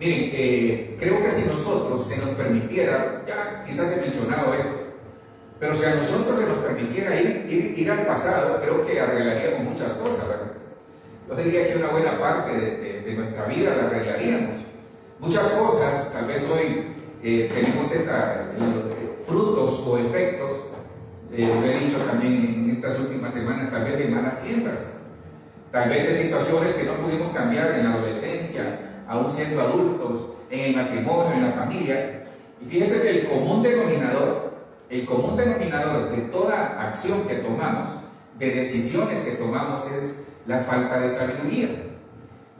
Miren, creo que si nosotros se nos permitiera, ya quizás he mencionado esto, pero si a nosotros se nos permitiera ir al pasado, creo que arreglaríamos muchas cosas, ¿verdad? Yo diría que una buena parte de nuestra vida la arreglaríamos. Muchas cosas, tal vez hoy tenemos frutos o efectos, lo he dicho también en estas últimas semanas, tal vez de malas siembras, tal vez de situaciones que no pudimos cambiar en la adolescencia, aún siendo adultos, en el matrimonio, en la familia. Y fíjense que el común denominador de toda acción que tomamos, de decisiones que tomamos, es la falta de sabiduría.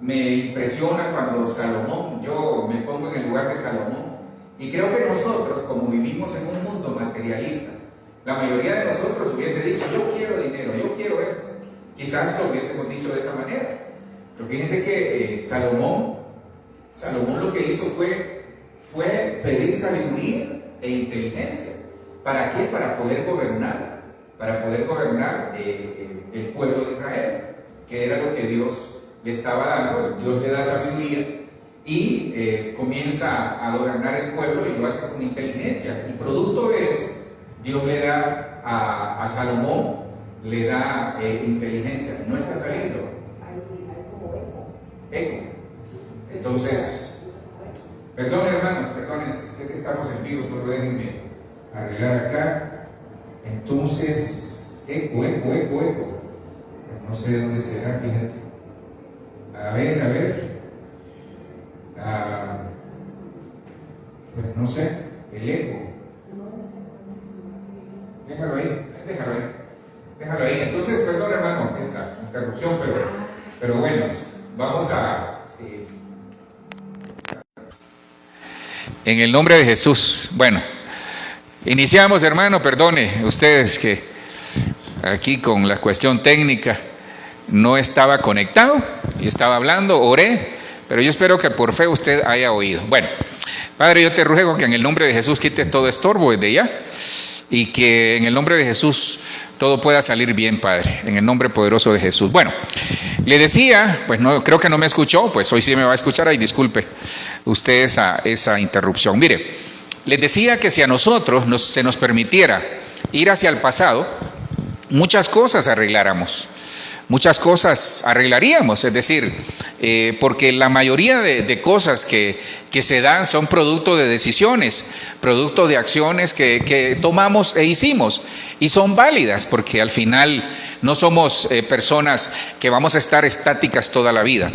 Me impresiona cuando Salomón, yo me pongo en el lugar de Salomón, y creo que nosotros, como vivimos en un mundo materialista, la mayoría de nosotros hubiese dicho: yo quiero dinero, yo quiero esto. Quizás lo hubiésemos dicho de esa manera. Pero fíjense que Salomón lo que hizo fue pedir sabiduría e inteligencia. ¿Para qué? Para poder gobernar el pueblo de Israel, que era lo que Dios le estaba dando. Dios le da sabiduría y comienza a gobernar el pueblo, y lo hace con inteligencia. Y producto de eso, Dios le da a Salomón, le da inteligencia. No está saliendo. Eco. Entonces, perdón hermanos, sé que estamos en vivo, solo déjenme arreglar acá. Entonces, eco. No sé de dónde será, fíjate. A ver. Pues no sé, el eco. Déjalo ahí. Entonces, perdón hermano, esta interrupción, pero bueno, vamos a... Sí. En el nombre de Jesús. Bueno, iniciamos, hermano. Perdone ustedes que aquí con la cuestión técnica no estaba conectado y estaba hablando, oré, pero yo espero que por fe usted haya oído. Bueno, Padre, yo te ruego que en el nombre de Jesús quites todo estorbo desde ya, y que en el nombre de Jesús todo pueda salir bien, Padre, en el nombre poderoso de Jesús. Bueno, le decía, pues no, creo que no me escuchó, pues hoy sí me va a escuchar, ahí disculpe usted esa interrupción. Mire, les decía que si a nosotros se nos permitiera ir hacia el pasado, muchas cosas arregláramos. Muchas cosas arreglaríamos, es decir, porque la mayoría de cosas que se dan son producto de decisiones, producto de acciones que tomamos e hicimos, y son válidas, porque al final no somos personas que vamos a estar estáticas toda la vida.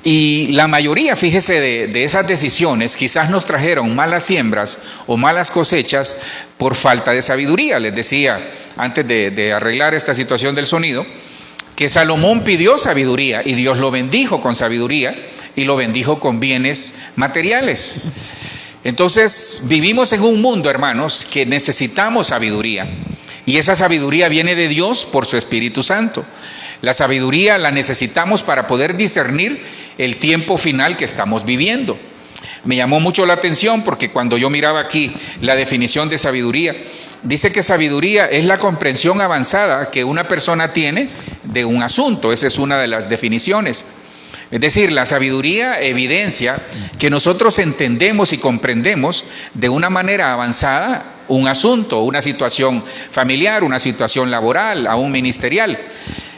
Y la mayoría, fíjese, de esas decisiones quizás nos trajeron malas siembras o malas cosechas por falta de sabiduría. Les decía, antes de arreglar esta situación del sonido, que Salomón pidió sabiduría y Dios lo bendijo con sabiduría y lo bendijo con bienes materiales. Entonces vivimos en un mundo, hermanos, que necesitamos sabiduría, y esa sabiduría viene de Dios por su Espíritu Santo. La sabiduría la necesitamos para poder discernir el tiempo final que estamos viviendo. Me llamó mucho la atención porque cuando yo miraba aquí la definición de sabiduría, dice que sabiduría es la comprensión avanzada que una persona tiene de un asunto. Esa es una de las definiciones. Es decir, la sabiduría evidencia que nosotros entendemos y comprendemos de una manera avanzada un asunto, una situación familiar, una situación laboral, aún ministerial.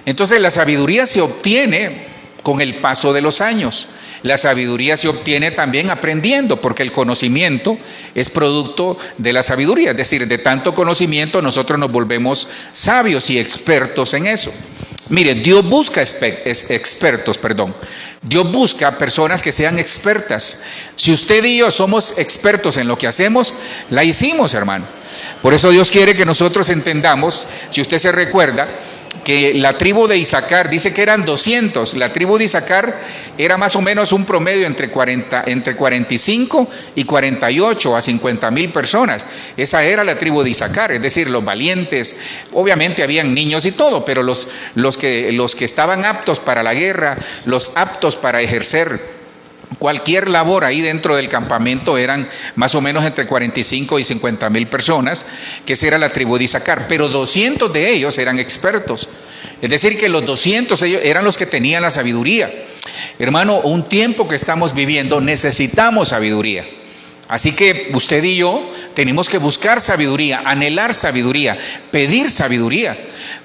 Entonces la sabiduría se obtiene con el paso de los años. La sabiduría se obtiene también aprendiendo, porque el conocimiento es producto de la sabiduría. Es decir, de tanto conocimiento nosotros nos volvemos sabios y expertos en eso. Mire, Dios busca Dios busca personas que sean expertas. Si usted y yo somos expertos en lo que hacemos, la hicimos, hermano. Por eso Dios quiere que nosotros entendamos, si usted se recuerda, que la tribu de Isaacar, dice que eran 200, la tribu de Isaacar era más o menos un promedio entre 45 y 48 a 50,000 personas. Esa era la tribu de Isaacar, es decir, los valientes. Obviamente habían niños y todo, pero los que estaban aptos para la guerra, los aptos para ejercer cualquier labor ahí dentro del campamento eran más o menos entre 45 y 50,000 personas, que esa era la tribu de Isaacar, pero 200 de ellos eran expertos. Es decir, que los 200 ellos eran los que tenían la sabiduría. Hermano, un tiempo que estamos viviendo necesitamos sabiduría. Así que usted y yo tenemos que buscar sabiduría, anhelar sabiduría, pedir sabiduría.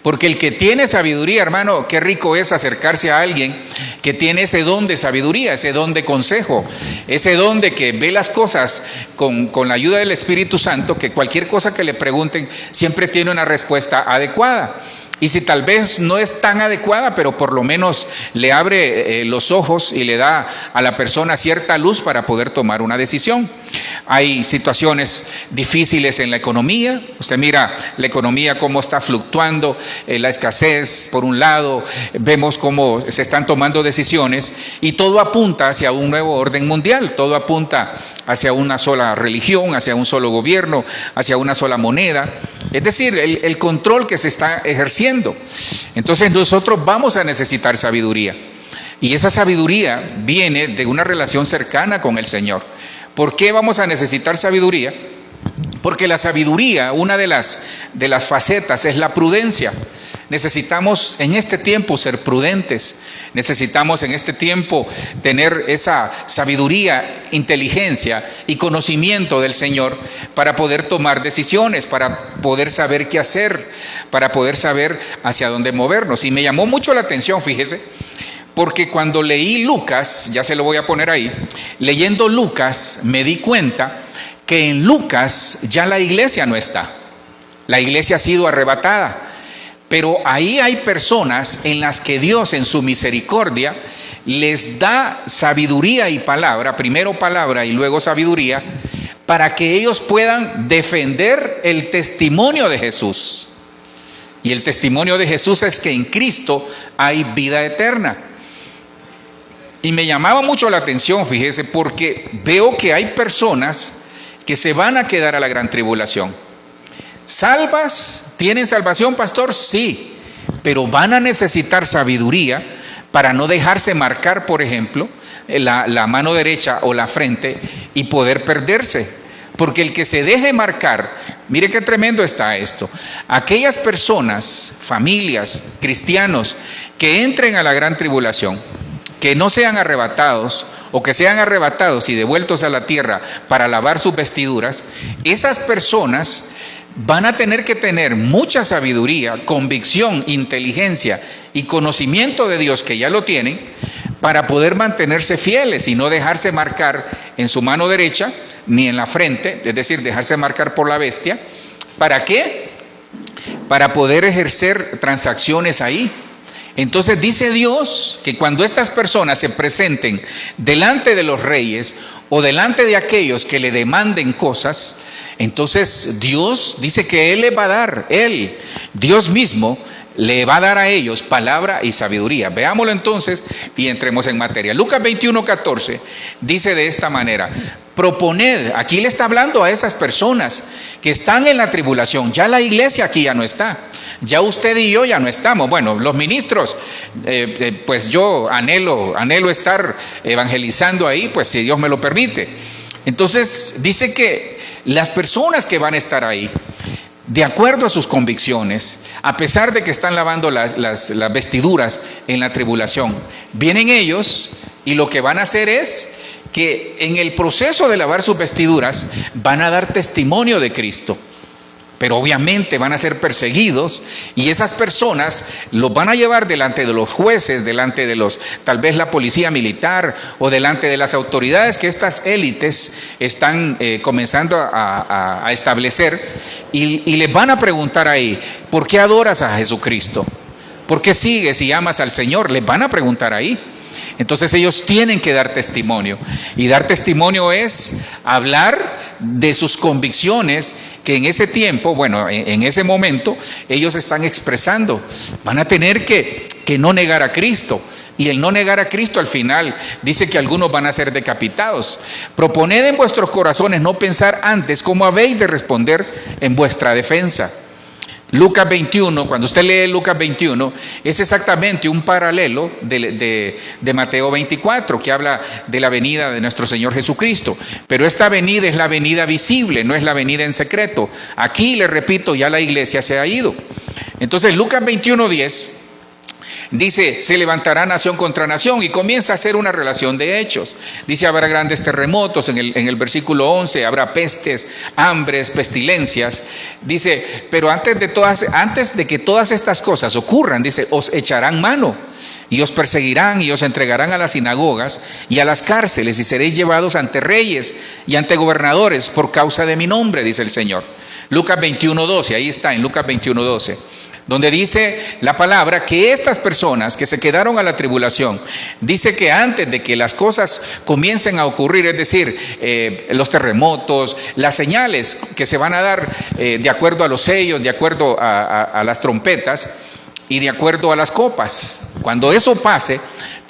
Porque el que tiene sabiduría, hermano, qué rico es acercarse a alguien que tiene ese don de sabiduría, ese don de consejo, ese don de que ve las cosas con la ayuda del Espíritu Santo, que cualquier cosa que le pregunten siempre tiene una respuesta adecuada. Y si tal vez no es tan adecuada, pero por lo menos le abre los ojos y le da a la persona cierta luz para poder tomar una decisión. Hay situaciones difíciles en la economía. Usted mira la economía cómo está fluctuando, la escasez por un lado, vemos cómo se están tomando decisiones y todo apunta hacia un nuevo orden mundial, todo apunta hacia una sola religión, hacia un solo gobierno, hacia una sola moneda. Es decir, el control que se está ejerciendo. Entonces nosotros vamos a necesitar sabiduría. Y esa sabiduría viene de una relación cercana con el Señor. ¿Por qué vamos a necesitar sabiduría? Porque la sabiduría, una de las facetas es la prudencia. Necesitamos en este tiempo ser prudentes. Necesitamos en este tiempo tener esa sabiduría, inteligencia y conocimiento del Señor para poder tomar decisiones, para poder saber qué hacer, para poder saber hacia dónde movernos. Y me llamó mucho la atención, fíjese, porque cuando leí Lucas, ya se lo voy a poner ahí, leyendo Lucas me di cuenta que en Lucas ya la iglesia no está. La iglesia ha sido arrebatada. Pero ahí hay personas en las que Dios en su misericordia les da sabiduría y palabra, primero palabra y luego sabiduría, para que ellos puedan defender el testimonio de Jesús. Y el testimonio de Jesús es que en Cristo hay vida eterna. Y me llamaba mucho la atención, fíjese, porque veo que hay personas que se van a quedar a la gran tribulación. ¿Salvas? ¿Tienen salvación, pastor? Sí, pero van a necesitar sabiduría para no dejarse marcar, por ejemplo, la mano derecha o la frente y poder perderse. Porque el que se deje marcar, mire qué tremendo está esto, aquellas personas, familias, cristianos, que entren a la gran tribulación, que no sean arrebatados o que sean arrebatados y devueltos a la tierra para lavar sus vestiduras, esas personas van a tener que tener mucha sabiduría, convicción, inteligencia y conocimiento de Dios, que ya lo tienen, para poder mantenerse fieles y no dejarse marcar en su mano derecha ni en la frente, es decir, dejarse marcar por la bestia. ¿Para qué? Para poder ejercer transacciones ahí. Entonces dice Dios que cuando estas personas se presenten delante de los reyes o delante de aquellos que le demanden cosas, entonces Dios dice que Él les va a dar, Dios mismo, le va a dar a ellos palabra y sabiduría. Veámoslo entonces y entremos en materia. Lucas 21:14 dice de esta manera: proponed, aquí le está hablando a esas personas que están en la tribulación. Ya la iglesia aquí ya no está, ya usted y yo ya no estamos. Bueno, los ministros, pues yo anhelo estar evangelizando ahí, pues si Dios me lo permite. Entonces dice que las personas que van a estar ahí, de acuerdo a sus convicciones, a pesar de que están lavando las vestiduras en la tribulación, vienen ellos y lo que van a hacer es que en el proceso de lavar sus vestiduras van a dar testimonio de Cristo. Pero obviamente van a ser perseguidos y esas personas los van a llevar delante de los jueces, delante de tal vez la policía militar o delante de las autoridades que estas élites están comenzando a establecer y les van a preguntar ahí: ¿por qué adoras a Jesucristo? ¿Por qué sigues y amas al Señor? Les van a preguntar ahí. Entonces ellos tienen que dar testimonio, y dar testimonio es hablar de sus convicciones que en ese tiempo, bueno, en ese momento ellos están expresando. Van a tener que no negar a Cristo, y el no negar a Cristo al final dice que algunos van a ser decapitados. Proponed en vuestros corazones no pensar antes cómo habéis de responder en vuestra defensa. Lucas 21, cuando usted lee Lucas 21, es exactamente un paralelo de Mateo 24, que habla de la venida de nuestro Señor Jesucristo. Pero esta venida es la venida visible, no es la venida en secreto. Aquí, le repito, ya la iglesia se ha ido. Entonces, Lucas 21:10 Dice, se levantará nación contra nación, y comienza a hacer una relación de hechos. Dice, habrá grandes terremotos, en el versículo 11, habrá pestes, hambres, pestilencias. Dice, pero antes de que todas estas cosas ocurran, dice, os echarán mano y os perseguirán y os entregarán a las sinagogas y a las cárceles, y seréis llevados ante reyes y ante gobernadores por causa de mi nombre, dice el Señor. Lucas 21:12, ahí está, en Lucas 21:12, donde dice la palabra que estas personas que se quedaron a la tribulación, dice que antes de que las cosas comiencen a ocurrir, es decir, los terremotos, las señales que se van a dar de acuerdo a los sellos, de acuerdo a las trompetas y de acuerdo a las copas, cuando eso pase,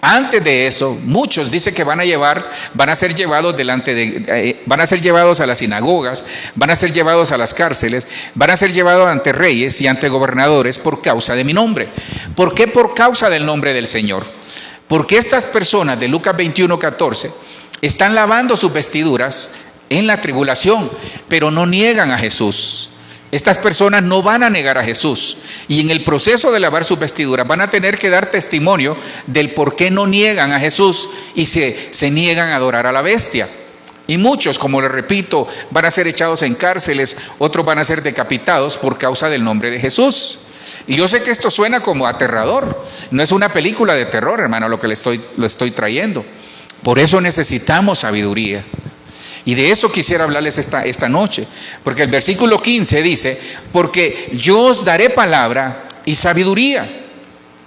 antes de eso, muchos dicen que van a ser llevados van a ser llevados a las sinagogas, van a ser llevados a las cárceles, van a ser llevados ante reyes y ante gobernadores por causa de mi nombre. ¿Por qué por causa del nombre del Señor? Porque estas personas de Lucas 21:14 están lavando sus vestiduras en la tribulación, pero no niegan a Jesús. Estas personas no van a negar a Jesús, y en el proceso de lavar sus vestiduras van a tener que dar testimonio del por qué no niegan a Jesús y se niegan a adorar a la bestia. Y muchos, como les repito, van a ser echados en cárceles, otros van a ser decapitados por causa del nombre de Jesús. Y yo sé que esto suena como aterrador, no es una película de terror, hermano, lo que lo estoy trayendo. Por eso necesitamos sabiduría. Y de eso quisiera hablarles esta noche, porque el versículo 15 dice, porque yo os daré palabra y sabiduría.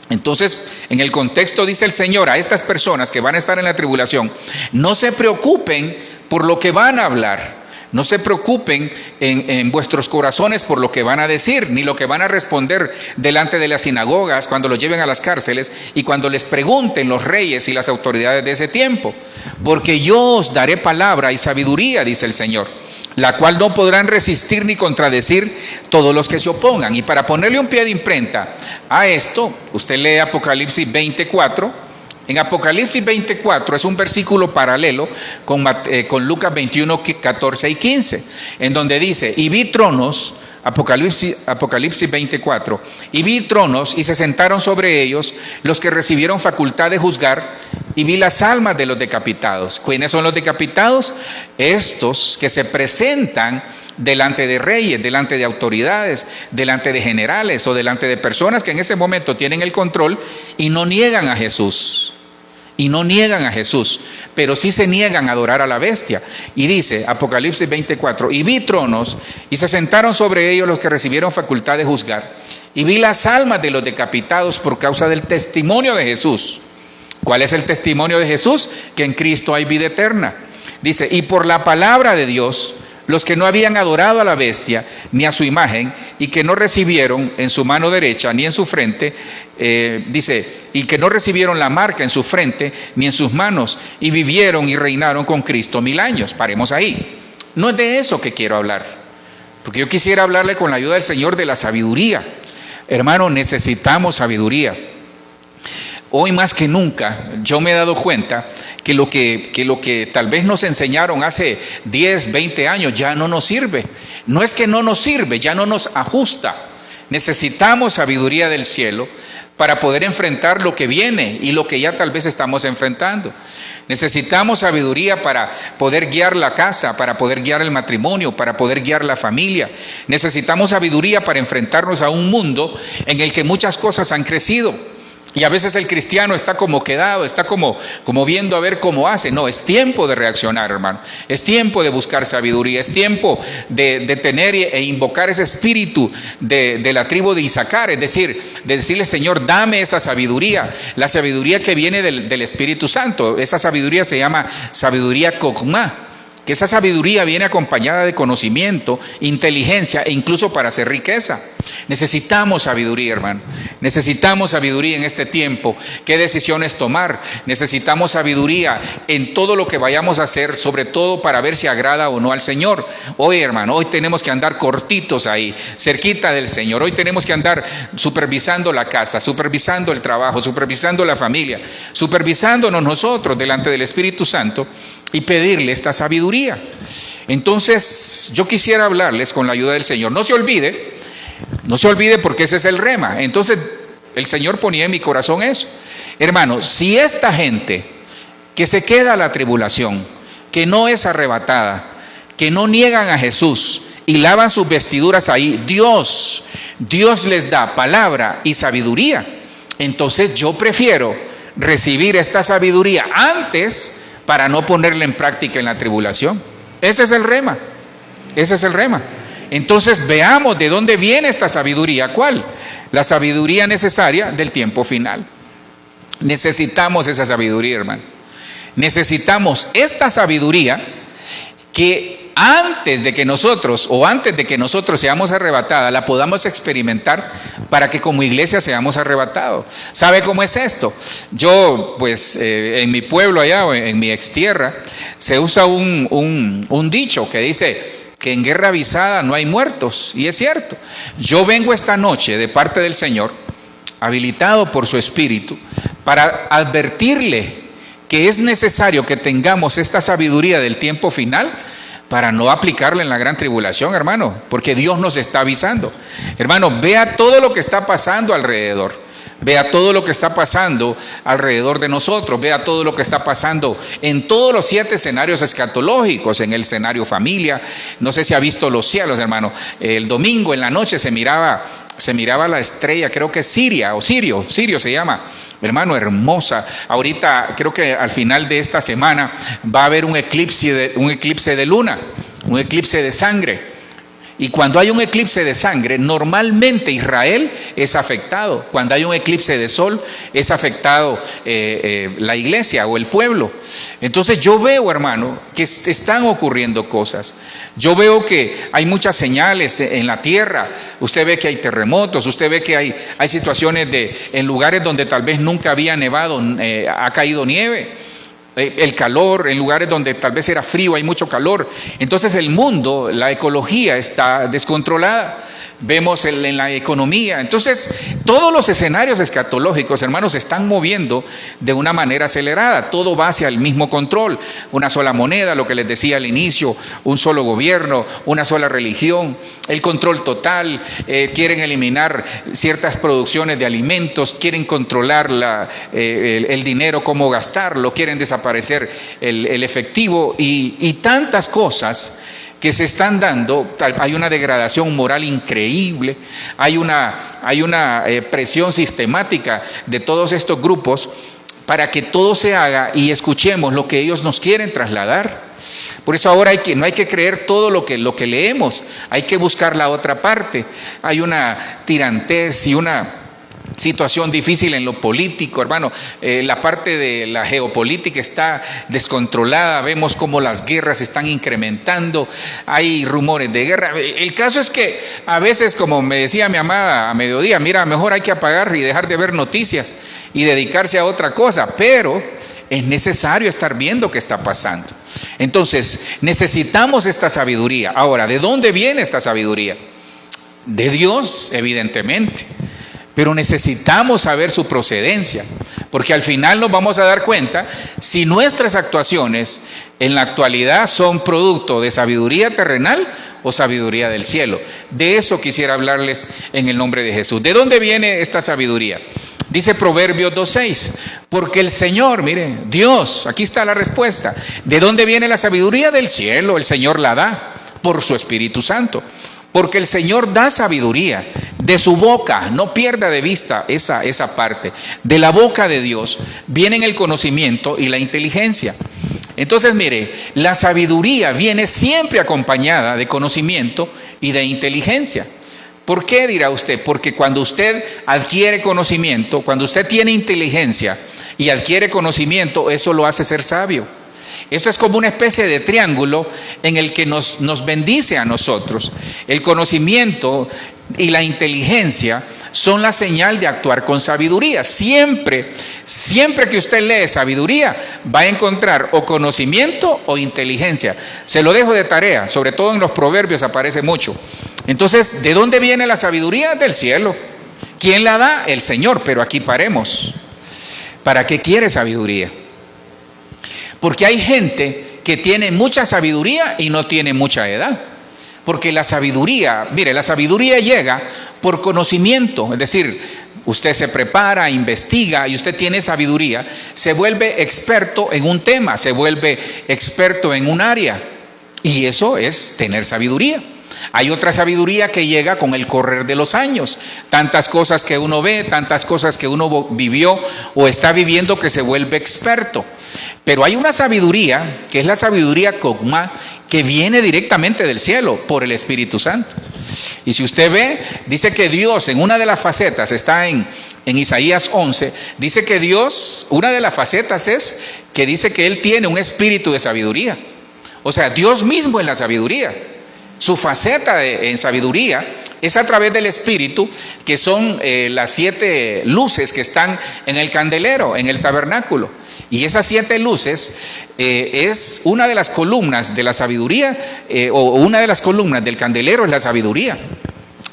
Entonces, en el contexto dice el Señor a estas personas que van a estar en la tribulación, no se preocupen por lo que van a hablar, no se preocupen en vuestros corazones por lo que van a decir, ni lo que van a responder delante de las sinagogas cuando los lleven a las cárceles y cuando les pregunten los reyes y las autoridades de ese tiempo. Porque yo os daré palabra y sabiduría, dice el Señor, la cual no podrán resistir ni contradecir todos los que se opongan. Y para ponerle un pie de imprenta a esto, usted lee Apocalipsis 24. En Apocalipsis 24 es un versículo paralelo con Lucas 21, 14 y 15, en donde dice, y vi tronos, Apocalipsis 24, y vi tronos y se sentaron sobre ellos los que recibieron facultad de juzgar, y vi las almas de los decapitados. ¿Quiénes son los decapitados? Estos que se presentan delante de reyes, delante de autoridades, delante de generales o delante de personas que en ese momento tienen el control y no niegan a Jesús. Y no niegan a Jesús, pero sí se niegan a adorar a la bestia. Y dice Apocalipsis 24, y vi tronos y se sentaron sobre ellos los que recibieron facultad de juzgar, y vi las almas de los decapitados por causa del testimonio de Jesús. ¿Cuál es el testimonio de Jesús? Que en Cristo hay vida eterna. Dice, y por la palabra de Dios, los que no habían adorado a la bestia ni a su imagen, y que no recibieron en su mano derecha ni en su frente, dice, y que no recibieron la marca en su frente ni en sus manos, y vivieron y reinaron con Cristo 1000 años. Paremos ahí. No es de eso que quiero hablar, porque yo quisiera hablarle con la ayuda del Señor de la sabiduría. Hermano, necesitamos sabiduría. Hoy más que nunca yo me he dado cuenta que lo que tal vez nos enseñaron hace 10, 20 años ya no nos sirve. No es que no nos sirve, ya no nos ajusta. Necesitamos sabiduría del cielo para poder enfrentar lo que viene y lo que ya tal vez estamos enfrentando. Necesitamos sabiduría para poder guiar la casa, para poder guiar el matrimonio, para poder guiar la familia. Necesitamos sabiduría para enfrentarnos a un mundo en el que muchas cosas han crecido. Y a veces el cristiano está como quedado, está como viendo a ver cómo hace. No, es tiempo de reaccionar, hermano. Es tiempo de buscar sabiduría. Es tiempo de tener e invocar ese espíritu de la tribu de Isaacar. Es decir, de decirle, Señor, dame esa sabiduría. La sabiduría que viene del Espíritu Santo. Esa sabiduría se llama sabiduría Kokmá. Que esa sabiduría viene acompañada de conocimiento, inteligencia e incluso para hacer riqueza. Necesitamos sabiduría, hermano. Necesitamos sabiduría en este tiempo. ¿Qué decisiones tomar? Necesitamos sabiduría en todo lo que vayamos a hacer, sobre todo para ver si agrada o no al Señor. Hoy, hermano, hoy tenemos que andar cortitos ahí, cerquita del Señor. Hoy tenemos que andar supervisando la casa, supervisando el trabajo, supervisando la familia, supervisándonos nosotros delante del Espíritu Santo y pedirle esta sabiduría. Entonces, yo quisiera hablarles con la ayuda del Señor. No se olvide porque ese es el rema. Entonces, El Señor ponía en mi corazón eso. Hermano, si esta gente que se queda a la tribulación, que no es arrebatada, que no niegan a Jesús y lavan sus vestiduras ahí, Dios les da palabra y sabiduría. Entonces yo prefiero recibir esta sabiduría antes para no ponerla en práctica en la tribulación. Ese es el rema. Ese es el rema. Entonces veamos de dónde viene esta sabiduría. ¿Cuál? La sabiduría necesaria del tiempo final. Necesitamos esa sabiduría, hermano. Necesitamos esta sabiduría que antes de que nosotros seamos arrebatados, la podamos experimentar para que como iglesia seamos arrebatados. ¿Sabe cómo es esto? Yo, pues, en mi pueblo allá, en mi extierra, se usa un dicho que dice que en guerra avisada no hay muertos, y es cierto. Yo vengo esta noche de parte del Señor, habilitado por su Espíritu, para advertirle que es necesario que tengamos esta sabiduría del tiempo final para no aplicarla en la gran tribulación, hermano, porque Dios nos está avisando. Hermano, vea todo lo que está pasando alrededor. Vea todo lo que está pasando alrededor de nosotros, vea todo lo que está pasando en todos los 7 escenarios escatológicos, en el escenario familia. No sé si ha visto los cielos, hermano. El domingo en la noche se miraba la estrella, creo que es Sirio se llama, hermano, hermosa. Ahorita creo que al final de esta semana va a haber un eclipse de luna, un eclipse de sangre. Y cuando hay un eclipse de sangre, normalmente Israel es afectado. Cuando hay un eclipse de sol, es afectado la iglesia o el pueblo. Entonces yo veo, hermano, que están ocurriendo cosas. Yo veo que hay muchas señales en la tierra. Usted ve que hay terremotos, usted ve que hay situaciones en lugares donde tal vez nunca había nevado, ha caído nieve. El calor, en lugares donde tal vez era frío, hay mucho calor. Entonces el mundo, la ecología está descontrolada. Vemos en la economía. Entonces todos los escenarios escatológicos, hermanos, se están moviendo de una manera acelerada. Todo va hacia el mismo control. Una sola moneda, lo que les decía al inicio, un solo gobierno, una sola religión, el control total. Quieren eliminar ciertas producciones de alimentos, quieren controlar el dinero, cómo gastarlo, quieren desaparecer el efectivo y tantas cosas que se están dando. Hay una degradación moral increíble, hay una presión sistemática de todos estos grupos para que todo se haga y escuchemos lo que ellos nos quieren trasladar. Por eso ahora no hay que creer todo lo que leemos, hay que buscar la otra parte. Hay una tirantez y una situación difícil en lo político, hermano. La parte de la geopolítica está descontrolada, vemos cómo las guerras se están incrementando, hay rumores de guerra. El caso es que a veces, como me decía mi amada a mediodía, mira, mejor hay que apagar y dejar de ver noticias y dedicarse a otra cosa, pero es necesario estar viendo qué está pasando. Entonces, necesitamos esta sabiduría. Ahora, ¿de dónde viene esta sabiduría? De Dios, evidentemente. Pero necesitamos saber su procedencia, porque al final nos vamos a dar cuenta si nuestras actuaciones en la actualidad son producto de sabiduría terrenal o sabiduría del cielo. De eso quisiera hablarles en el nombre de Jesús. ¿De dónde viene esta sabiduría? Dice Proverbios 2:6, porque el Señor, mire, Dios, aquí está la respuesta. ¿De dónde viene la sabiduría? Del cielo, el Señor la da por su Espíritu Santo. Porque el Señor da sabiduría de su boca, no pierda de vista esa parte. De la boca de Dios vienen el conocimiento y la inteligencia. Entonces, mire, la sabiduría viene siempre acompañada de conocimiento y de inteligencia. ¿Por qué, dirá usted? Porque cuando usted adquiere conocimiento, cuando usted tiene inteligencia y adquiere conocimiento, eso lo hace ser sabio. Esto es como una especie de triángulo en el que nos bendice a nosotros. El conocimiento y la inteligencia son la señal de actuar con sabiduría. Siempre que usted lee sabiduría, va a encontrar o conocimiento o inteligencia. Se lo dejo de tarea, sobre todo en los proverbios aparece mucho. Entonces, ¿de dónde viene la sabiduría? Del cielo. ¿Quién la da? El Señor. Pero aquí paremos. ¿Para qué quiere sabiduría? Porque hay gente que tiene mucha sabiduría y no tiene mucha edad. Porque la sabiduría, mire, la sabiduría llega por conocimiento, es decir, usted se prepara, investiga y usted tiene sabiduría, se vuelve experto en un tema, se vuelve experto en un área. Y eso es tener sabiduría. Hay otra sabiduría que llega con el correr de los años. Tantas cosas que uno ve, tantas cosas que uno vivió o está viviendo que se vuelve experto. Pero hay una sabiduría que es la sabiduría cogma, que viene directamente del cielo por el Espíritu Santo. Y si usted ve, dice que Dios en una de las facetas, está en Isaías 11, dice que Dios, una de las facetas es que dice que Él tiene un espíritu de sabiduría. O sea, Dios mismo es la sabiduría. Su faceta en sabiduría es a través del Espíritu, que son las 7 luces que están en el candelero, en el tabernáculo. Y esas 7 luces es una de las columnas de la sabiduría, o una de las columnas del candelero es la sabiduría.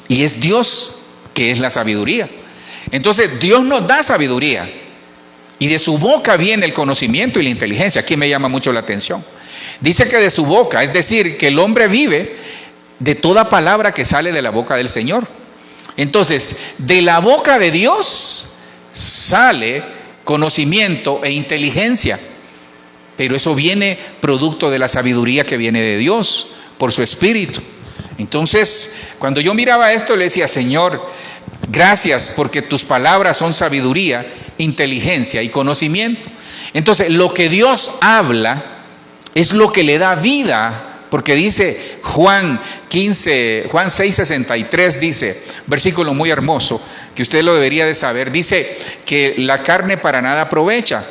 Y es Dios que es la sabiduría. Entonces Dios nos da sabiduría. Y de su boca viene el conocimiento y la inteligencia. Aquí me llama mucho la atención. Dice que de su boca, es decir, que el hombre vive de toda palabra que sale de la boca del Señor. Entonces, de la boca de Dios sale conocimiento e inteligencia. Pero eso viene producto de la sabiduría que viene de Dios, por su Espíritu. Entonces, cuando yo miraba esto, le decía, Señor, gracias porque tus palabras son sabiduría, inteligencia y conocimiento. Entonces, lo que Dios habla es lo que le da vida, porque dice Juan 6:63, dice, versículo muy hermoso, que usted lo debería de saber, dice que la carne para nada aprovecha,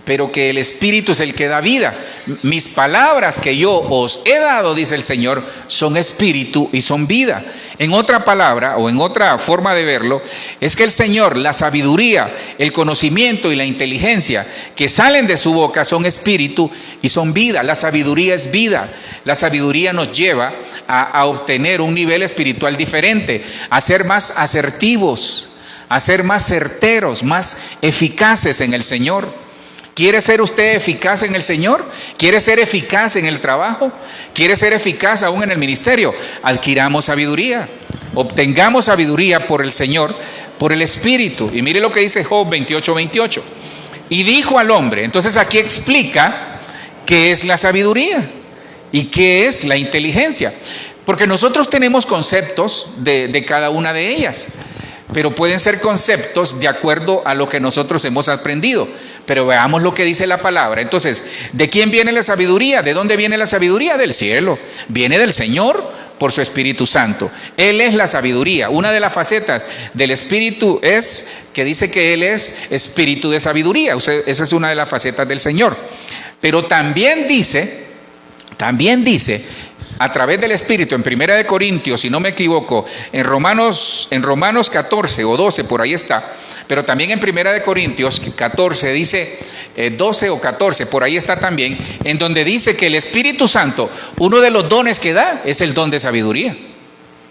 pero que el Espíritu es el que da vida. Mis palabras que yo os he dado, dice el Señor, son espíritu y son vida. En otra palabra, o en otra forma de verlo, es que el Señor, la sabiduría, el conocimiento y la inteligencia que salen de su boca son espíritu y son vida. La sabiduría es vida. La sabiduría nos lleva a obtener un nivel espiritual diferente, a ser más asertivos, a ser más certeros, más eficaces en el Señor. ¿Quiere ser usted eficaz en el Señor? ¿Quiere ser eficaz en el trabajo? ¿Quiere ser eficaz aún en el ministerio? Adquiramos sabiduría. Obtengamos sabiduría por el Señor, por el Espíritu. Y mire lo que dice Job 28:28. Y dijo al hombre, entonces aquí explica qué es la sabiduría y qué es la inteligencia. Porque nosotros tenemos conceptos de cada una de ellas. Pero pueden ser conceptos de acuerdo a lo que nosotros hemos aprendido. Pero veamos lo que dice la palabra. Entonces, ¿de quién viene la sabiduría? ¿De dónde viene la sabiduría? Del cielo. Viene del Señor por su Espíritu Santo. Él es la sabiduría. Una de las facetas del Espíritu es que dice que Él es espíritu de sabiduría. Esa es una de las facetas del Señor. Pero también dice a través del Espíritu, en 1 Corintios, si no me equivoco, en Romanos 14 o 12, por ahí está, pero también en 1 Corintios 14 dice 12 o 14, por ahí está también, en donde dice que el Espíritu Santo, uno de los dones que da es el don de sabiduría.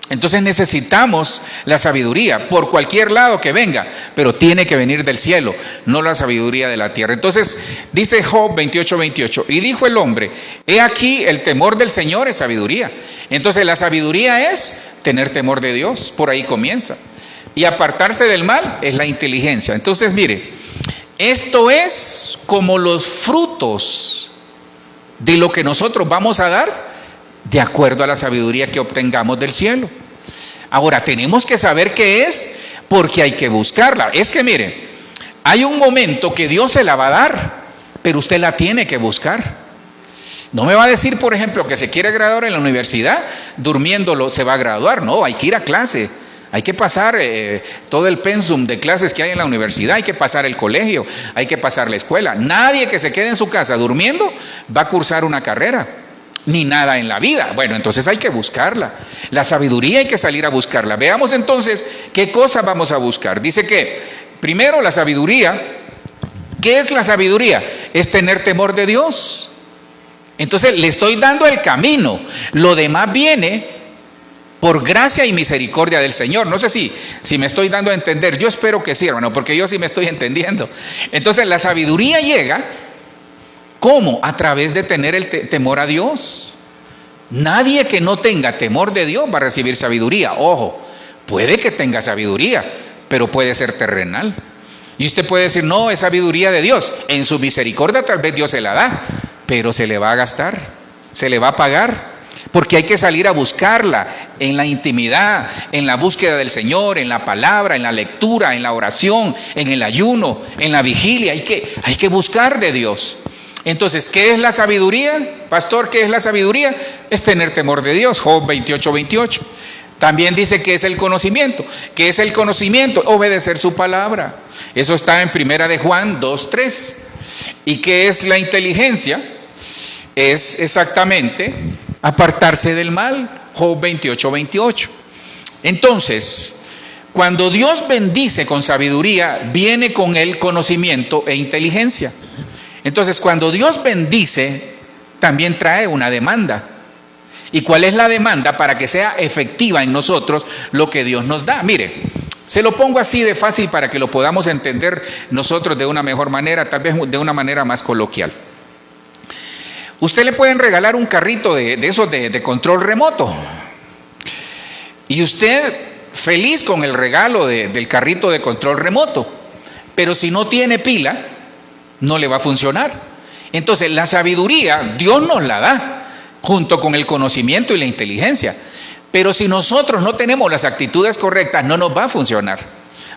Entonces necesitamos la sabiduría por cualquier lado que venga, pero tiene que venir del cielo, no la sabiduría de la tierra. Entonces dice Job 28:28, y dijo el hombre, he aquí el temor del Señor es sabiduría. Entonces la sabiduría es tener temor de Dios, por ahí comienza. Y apartarse del mal es la inteligencia. Entonces mire, esto es como los frutos de lo que nosotros vamos a dar de acuerdo a la sabiduría que obtengamos del cielo. Ahora, tenemos que saber qué es, porque hay que buscarla. Es que mire, hay un momento que Dios se la va a dar, pero usted la tiene que buscar. No me va a decir, por ejemplo, que se quiere graduar en la universidad, durmiéndolo se va a graduar. No, hay que ir a clase. Hay que pasar todo el pensum de clases que hay en la universidad, hay que pasar el colegio, hay que pasar la escuela. Nadie que se quede en su casa durmiendo va a cursar una carrera. Ni nada en la vida. Bueno, entonces hay que buscarla. La sabiduría hay que salir a buscarla. Veamos entonces qué cosa vamos a buscar. Dice que, primero, la sabiduría. ¿Qué es la sabiduría? Es tener temor de Dios. Entonces le estoy dando el camino. Lo demás viene por gracia y misericordia del Señor. No sé si me estoy dando a entender. Yo espero que sí, hermano, porque yo sí me estoy entendiendo. Entonces la sabiduría llega. ¿Cómo? A través de tener el temor a Dios. Nadie que no tenga temor de Dios va a recibir sabiduría. Ojo, puede que tenga sabiduría, pero puede ser terrenal. Y usted puede decir, no, es sabiduría de Dios. En su misericordia tal vez Dios se la da, pero se le va a gastar, se le va a pagar. Porque hay que salir a buscarla en la intimidad, en la búsqueda del Señor, en la palabra, en la lectura, en la oración, en el ayuno, en la vigilia. Hay que buscar de Dios. Entonces, ¿qué es la sabiduría? Pastor, ¿qué es la sabiduría? Es tener temor de Dios. Job 28:28. También dice que es el conocimiento. ¿Qué es el conocimiento? Obedecer su palabra. Eso está en 1 de Juan 2:3. ¿Y qué es la inteligencia? Es exactamente apartarse del mal. Job 28:28. Entonces, cuando Dios bendice con sabiduría, viene con él conocimiento e inteligencia. Entonces, cuando Dios bendice, también trae una demanda. ¿Y cuál es la demanda para que sea efectiva en nosotros lo que Dios nos da? Mire, se lo pongo así de fácil para que lo podamos entender nosotros de una mejor manera, tal vez de una manera más coloquial. Usted le pueden regalar un carrito de esos de control remoto. Y usted feliz con el regalo del carrito de control remoto. Pero si no tiene pila, no le va a funcionar. Entonces, la sabiduría, Dios nos la da, junto con el conocimiento y la inteligencia. Pero si nosotros no tenemos las actitudes correctas, no nos va a funcionar.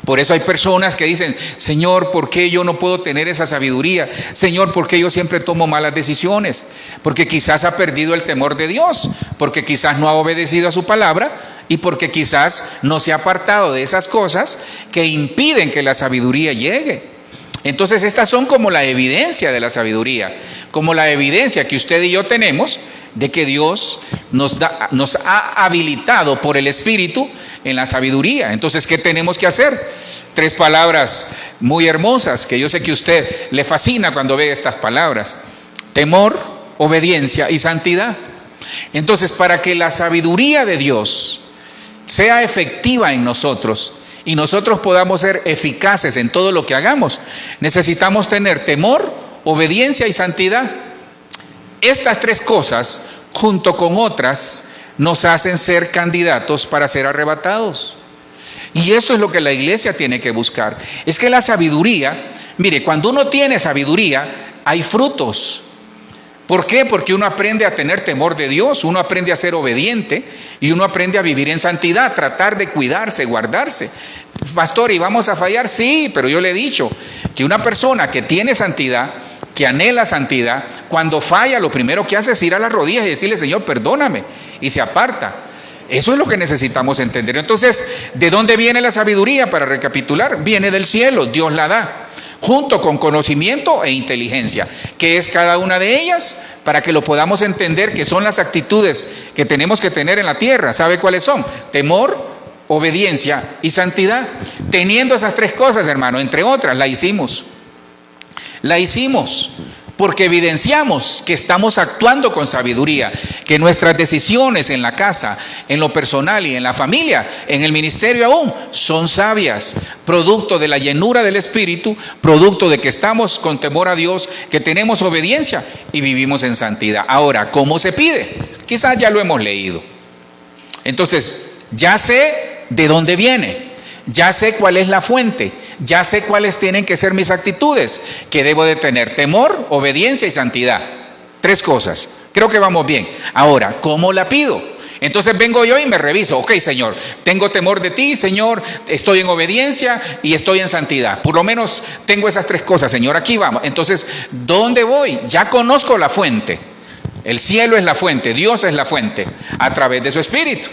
Por eso hay personas que dicen, Señor, ¿por qué yo no puedo tener esa sabiduría? Señor, ¿por qué yo siempre tomo malas decisiones? Porque quizás ha perdido el temor de Dios, porque quizás no ha obedecido a su palabra y porque quizás no se ha apartado de esas cosas que impiden que la sabiduría llegue. Entonces estas son como la evidencia de la sabiduría, como la evidencia que usted y yo tenemos de que Dios nos ha habilitado por el Espíritu en la sabiduría. Entonces, ¿qué tenemos que hacer? 3 palabras muy hermosas que yo sé que a usted le fascina cuando ve estas palabras: temor, obediencia y santidad. Entonces, para que la sabiduría de Dios sea efectiva en nosotros y nosotros podamos ser eficaces en todo lo que hagamos, necesitamos tener temor, obediencia y santidad. Estas 3 cosas, junto con otras, nos hacen ser candidatos para ser arrebatados. Y eso es lo que la iglesia tiene que buscar. Es que la sabiduría, mire, cuando uno tiene sabiduría, hay frutos. ¿Por qué? Porque uno aprende a tener temor de Dios, uno aprende a ser obediente y uno aprende a vivir en santidad, tratar de cuidarse, guardarse. Pastor, ¿y vamos a fallar? Sí, pero yo le he dicho que una persona que tiene santidad, que anhela santidad, cuando falla, lo primero que hace es ir a las rodillas y decirle, Señor, perdóname, y se aparta. Eso es lo que necesitamos entender. Entonces, ¿de dónde viene la sabiduría? Para recapitular, viene del cielo, Dios la da, junto con conocimiento e inteligencia. ¿Qué es cada una de ellas? Para que lo podamos entender, que son las actitudes que tenemos que tener en la tierra. ¿Sabe cuáles son? Temor, obediencia y santidad. Teniendo esas 3 cosas, hermano, entre otras, la hicimos. La hicimos porque evidenciamos que estamos actuando con sabiduría, que nuestras decisiones en la casa, en lo personal y en la familia, en el ministerio aún, son sabias, producto de la llenura del Espíritu, producto de que estamos con temor a Dios, que tenemos obediencia y vivimos en santidad. Ahora, ¿cómo se pide? Quizás ya lo hemos leído. Entonces, ya sé de dónde viene. Ya sé cuál es la fuente, ya sé cuáles tienen que ser mis actitudes, que debo de tener: temor, obediencia y santidad. 3 cosas. Creo que vamos bien. Ahora, ¿cómo la pido? Entonces vengo yo y me reviso. Ok, Señor, tengo temor de ti, Señor, estoy en obediencia y estoy en santidad. Por lo menos tengo esas 3 cosas, Señor, aquí vamos. Entonces, ¿dónde voy? Ya conozco la fuente. El cielo es la fuente, Dios es la fuente, a través de su Espíritu.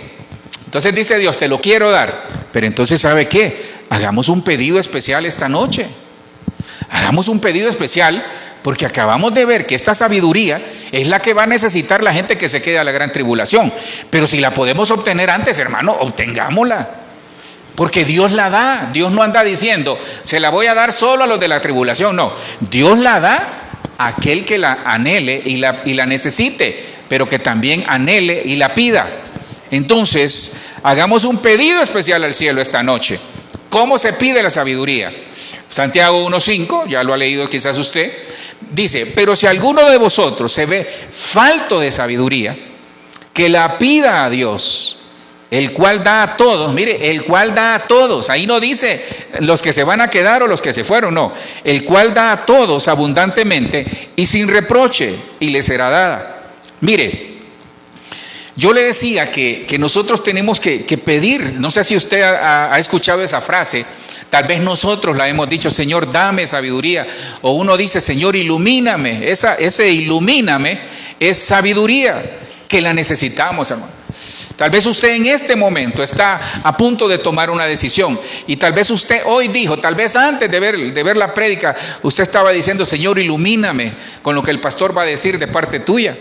Entonces dice Dios, te lo quiero dar. Pero entonces, ¿sabe qué? Hagamos un pedido especial esta noche. Hagamos un pedido especial porque acabamos de ver que esta sabiduría es la que va a necesitar la gente que se quede a la gran tribulación. Pero si la podemos obtener antes, hermano, obtengámosla. Porque Dios la da. Dios no anda diciendo, se la voy a dar solo a los de la tribulación. No, Dios la da a aquel que la anhele y la necesite, pero que también anhele y la pida. Entonces, hagamos un pedido especial al cielo esta noche. ¿Cómo se pide la sabiduría? Santiago 1:5, ya lo ha leído quizás usted, dice: pero si alguno de vosotros se ve falto de sabiduría, que la pida a Dios, el cual da a todos, mire, el cual da a todos, ahí no dice los que se van a quedar o los que se fueron, no, el cual da a todos abundantemente y sin reproche, y les será dada. Mire, yo le decía que nosotros tenemos que pedir, no sé si usted ha escuchado esa frase, tal vez nosotros la hemos dicho, Señor, dame sabiduría, o uno dice, Señor, ilumíname, ese ilumíname es sabiduría, que la necesitamos, hermano. Tal vez usted en este momento está a punto de tomar una decisión y tal vez usted hoy dijo, tal vez antes de ver la prédica, usted estaba diciendo, Señor, ilumíname con lo que el pastor va a decir de parte tuya.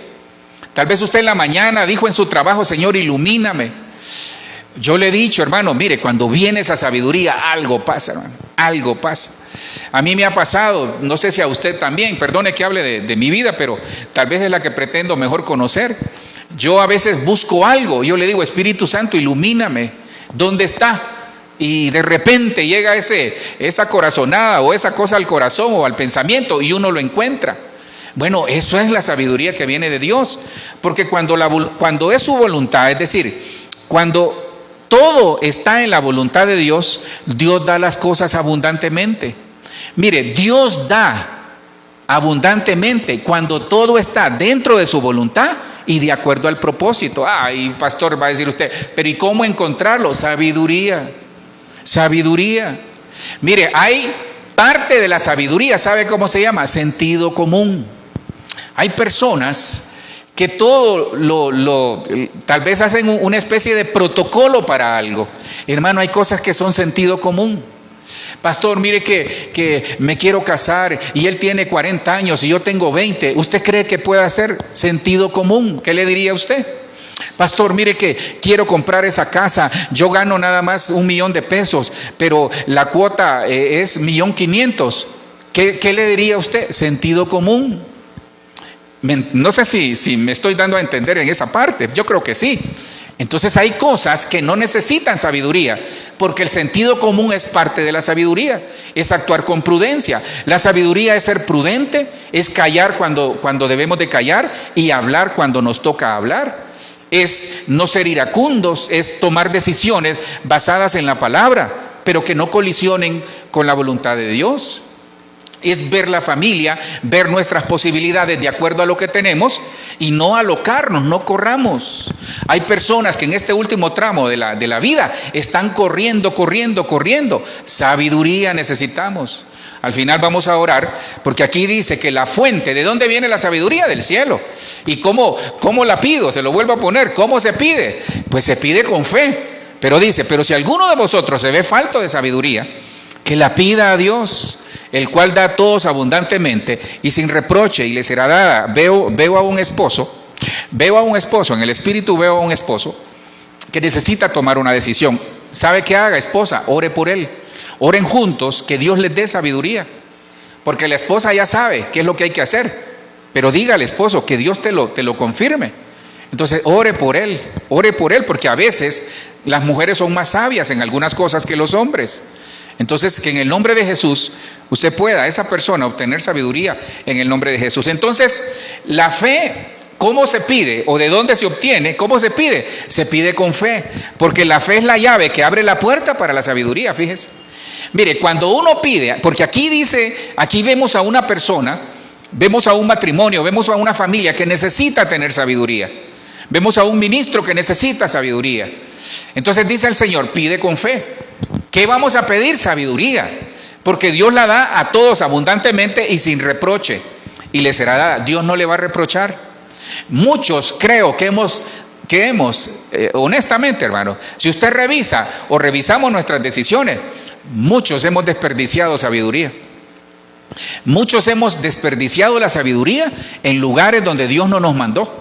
Tal vez usted en la mañana dijo en su trabajo, Señor, ilumíname. Yo le he dicho, hermano, mire, cuando viene esa sabiduría, algo pasa, hermano, algo pasa. A mí me ha pasado, no sé si a usted también, perdone que hable de mi vida, pero tal vez es la que pretendo mejor conocer. Yo a veces busco algo, yo le digo, Espíritu Santo, ilumíname, ¿dónde está? Y de repente llega esa corazonada o esa cosa al corazón o al pensamiento y uno lo encuentra. Bueno, eso es la sabiduría que viene de Dios, porque cuando es su voluntad, es decir, cuando todo está en la voluntad de Dios, Dios da las cosas abundantemente. Mire, Dios da abundantemente cuando todo está dentro de su voluntad y de acuerdo al propósito. Y pastor, va a decir usted, pero ¿y cómo encontrarlo? Sabiduría, sabiduría. Mire, hay parte de la sabiduría, ¿sabe cómo se llama? Sentido común. Hay personas que tal vez hacen una especie de protocolo para algo. Hermano, hay cosas que son sentido común. Pastor, mire que me quiero casar y él tiene 40 años y yo tengo 20. ¿Usted cree que pueda ser sentido común? ¿Qué le diría a usted? Pastor, mire que quiero comprar esa casa, yo gano nada más $1,000,000, pero la cuota es 1,500,000. ¿Qué le diría a usted? Sentido común. No sé si me estoy dando a entender en esa parte, yo creo que sí. Entonces hay cosas que no necesitan sabiduría, porque el sentido común es parte de la sabiduría, es actuar con prudencia. La sabiduría es ser prudente, es callar cuando debemos de callar y hablar cuando nos toca hablar. Es no ser iracundos, es tomar decisiones basadas en la palabra, pero que no colisionen con la voluntad de Dios. Es ver la familia, ver nuestras posibilidades de acuerdo a lo que tenemos y no alocarnos, no corramos. Hay personas que en este último tramo de la vida están corriendo. Sabiduría necesitamos. Al final vamos a orar, porque aquí dice que la fuente, ¿de dónde viene la sabiduría? Del cielo. ¿Y cómo la pido? Se lo vuelvo a poner. ¿Cómo se pide? Pues se pide con fe. Pero dice, pero si alguno de vosotros se ve falto de sabiduría, que la pida a Dios, el cual da a todos abundantemente y sin reproche, y le será dada. Veo a un esposo, en el espíritu veo a un esposo que necesita tomar una decisión. ¿Sabe qué haga, esposa? Ore por él. Oren juntos, que Dios les dé sabiduría. Porque la esposa ya sabe qué es lo que hay que hacer, pero diga al esposo que Dios te lo confirme. Entonces ore por él, porque a veces las mujeres son más sabias en algunas cosas que los hombres. Entonces, que en el nombre de Jesús usted pueda, esa persona, obtener sabiduría en el nombre de Jesús. Entonces, la fe, ¿cómo se pide? ¿O de dónde se obtiene? ¿Cómo se pide? Se pide con fe, porque la fe es la llave que abre la puerta para la sabiduría, fíjese. Mire, cuando uno pide, porque aquí vemos a una persona, vemos a un matrimonio, vemos a una familia que necesita tener sabiduría. Vemos a un ministro que necesita sabiduría. Entonces dice el Señor, pide con fe. ¿Qué vamos a pedir? Sabiduría, porque Dios la da a todos abundantemente y sin reproche, y le será dada. Dios no le va a reprochar. Muchos creo que hemos honestamente, hermano, si usted revisa o revisamos nuestras decisiones, muchos hemos desperdiciado sabiduría. Muchos hemos desperdiciado la sabiduría en lugares donde Dios no nos mandó.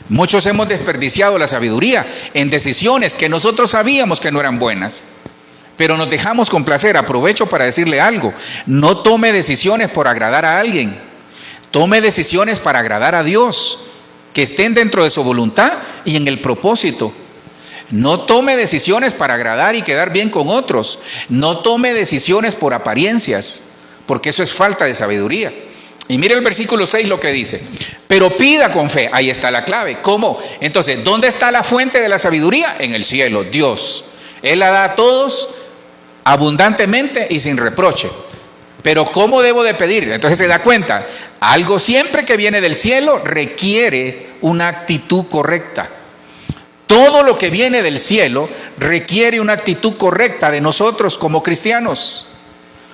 Muchos hemos desperdiciado la sabiduría en decisiones que nosotros sabíamos que no eran buenas, pero nos dejamos complacer. Aprovecho para decirle algo: no tome decisiones por agradar a alguien, tome decisiones para agradar a Dios, que estén dentro de su voluntad y en el propósito. No tome decisiones para agradar y quedar bien con otros. No tome decisiones por apariencias, porque eso es falta de sabiduría. Y mire el versículo 6 lo que dice. Pero pida con fe. Ahí está la clave. ¿Cómo? Entonces, ¿dónde está la fuente de la sabiduría? En el cielo, Dios. Él la da a todos abundantemente y sin reproche. Pero ¿cómo debo de pedir? Entonces se da cuenta, algo siempre que viene del cielo requiere una actitud correcta. Todo lo que viene del cielo requiere una actitud correcta de nosotros como cristianos.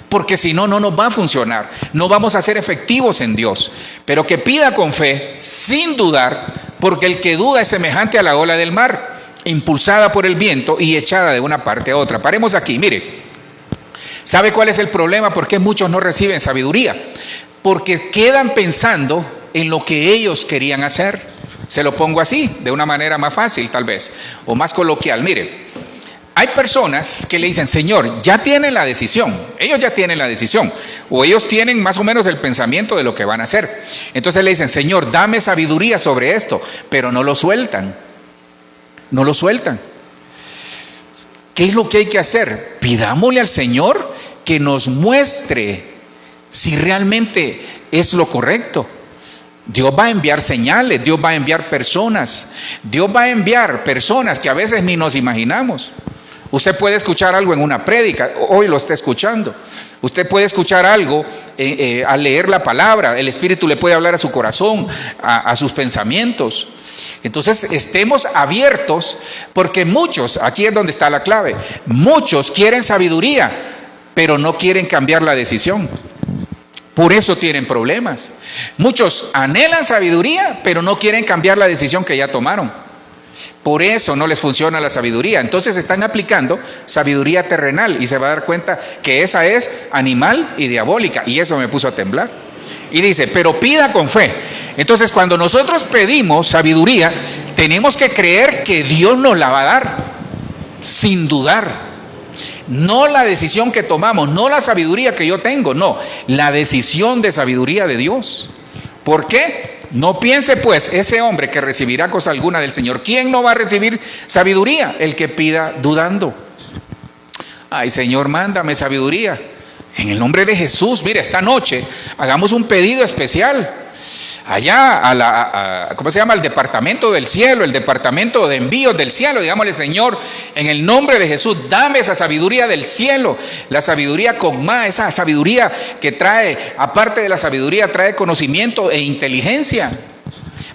Porque si no, no nos va a funcionar. No vamos a ser efectivos en Dios. Pero que pida con fe, sin dudar, porque el que duda es semejante a la ola del mar, impulsada por el viento y echada de una parte a otra. Paremos aquí, mire. ¿Sabe cuál es el problema? ¿Por qué muchos no reciben sabiduría? Porque quedan pensando en lo que ellos querían hacer. Se lo pongo así, de una manera más fácil tal vez, o más coloquial. Mire, hay personas que le dicen, Señor, ya tienen la decisión. Ellos ya tienen la decisión. O ellos tienen más o menos el pensamiento de lo que van a hacer. Entonces le dicen, Señor, dame sabiduría sobre esto. Pero no lo sueltan. No lo sueltan. ¿Qué es lo que hay que hacer? Pidámosle al Señor que nos muestre si realmente es lo correcto. Dios va a enviar señales, Dios va a enviar personas. Dios va a enviar personas que a veces ni nos imaginamos. Usted puede escuchar algo en una prédica, hoy lo está escuchando. Usted puede escuchar algo al leer la palabra, el Espíritu le puede hablar a su corazón, a sus pensamientos. Entonces estemos abiertos, porque muchos, aquí es donde está la clave, muchos quieren sabiduría, pero no quieren cambiar la decisión. Por eso tienen problemas. Muchos anhelan sabiduría, pero no quieren cambiar la decisión que ya tomaron. Por eso no les funciona la sabiduría. Entonces están aplicando sabiduría terrenal y se va a dar cuenta que esa es animal y diabólica. Y eso me puso a temblar. Y dice, pero pida con fe. Entonces cuando nosotros pedimos sabiduría, tenemos que creer que Dios nos la va a dar, sin dudar. No la decisión que tomamos, no la sabiduría que yo tengo, no, la decisión de sabiduría de Dios. ¿Por qué? No piense pues ese hombre que recibirá cosa alguna del Señor. ¿Quién no va a recibir sabiduría? El que pida dudando. Ay, Señor, mándame sabiduría. En el nombre de Jesús, mire, esta noche hagamos un pedido especial. Allá ¿cómo se llama? Al departamento del cielo, el departamento de envíos del cielo. Digámosle, Señor, en el nombre de Jesús, dame esa sabiduría del cielo, la sabiduría cogma, esa sabiduría que trae, aparte de la sabiduría, trae conocimiento e inteligencia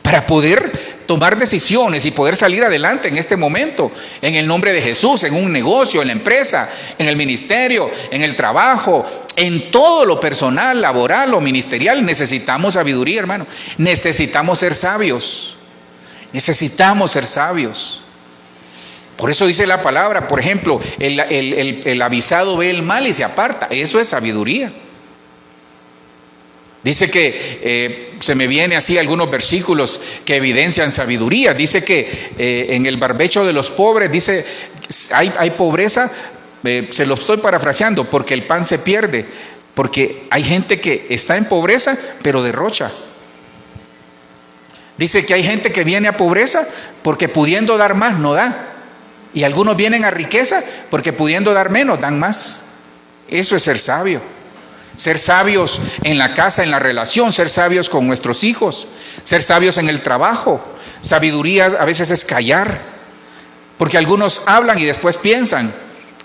para poder tomar decisiones y poder salir adelante en este momento, en el nombre de Jesús, en un negocio, en la empresa, en el ministerio, en el trabajo, en todo lo personal, laboral o ministerial. Necesitamos sabiduría, hermano. Necesitamos ser sabios. Necesitamos ser sabios. Por eso dice la palabra, por ejemplo, el avisado ve el mal y se aparta. Eso es sabiduría. Dice que, se me viene así algunos versículos que evidencian sabiduría. Dice que en el barbecho de los pobres, dice, hay pobreza, se lo estoy parafraseando, porque el pan se pierde, porque hay gente que está en pobreza, pero derrocha. Dice que hay gente que viene a pobreza porque pudiendo dar más no da. Y algunos vienen a riqueza porque pudiendo dar menos dan más. Eso es ser sabio. Ser sabios en la casa, en la relación, ser sabios con nuestros hijos, ser sabios en el trabajo. Sabiduría a veces es callar, porque algunos hablan y después piensan.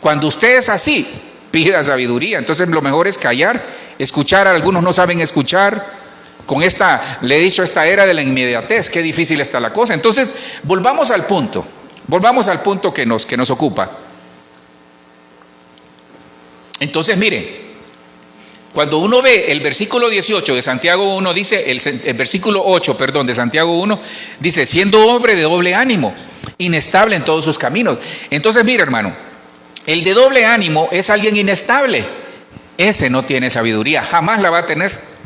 Cuando usted es así, pida sabiduría. Entonces lo mejor es callar, escuchar. Algunos no saben escuchar. Con esta, le he dicho, esta era de la inmediatez, qué difícil está la cosa. Entonces volvamos al punto que nos ocupa. Entonces mire, cuando uno ve el versículo 18 de Santiago 1, dice, el versículo 8, perdón, de Santiago 1, dice, siendo hombre de doble ánimo, inestable en todos sus caminos. Entonces, mire, hermano, el de doble ánimo es alguien inestable. Ese no tiene sabiduría, jamás la va a tener.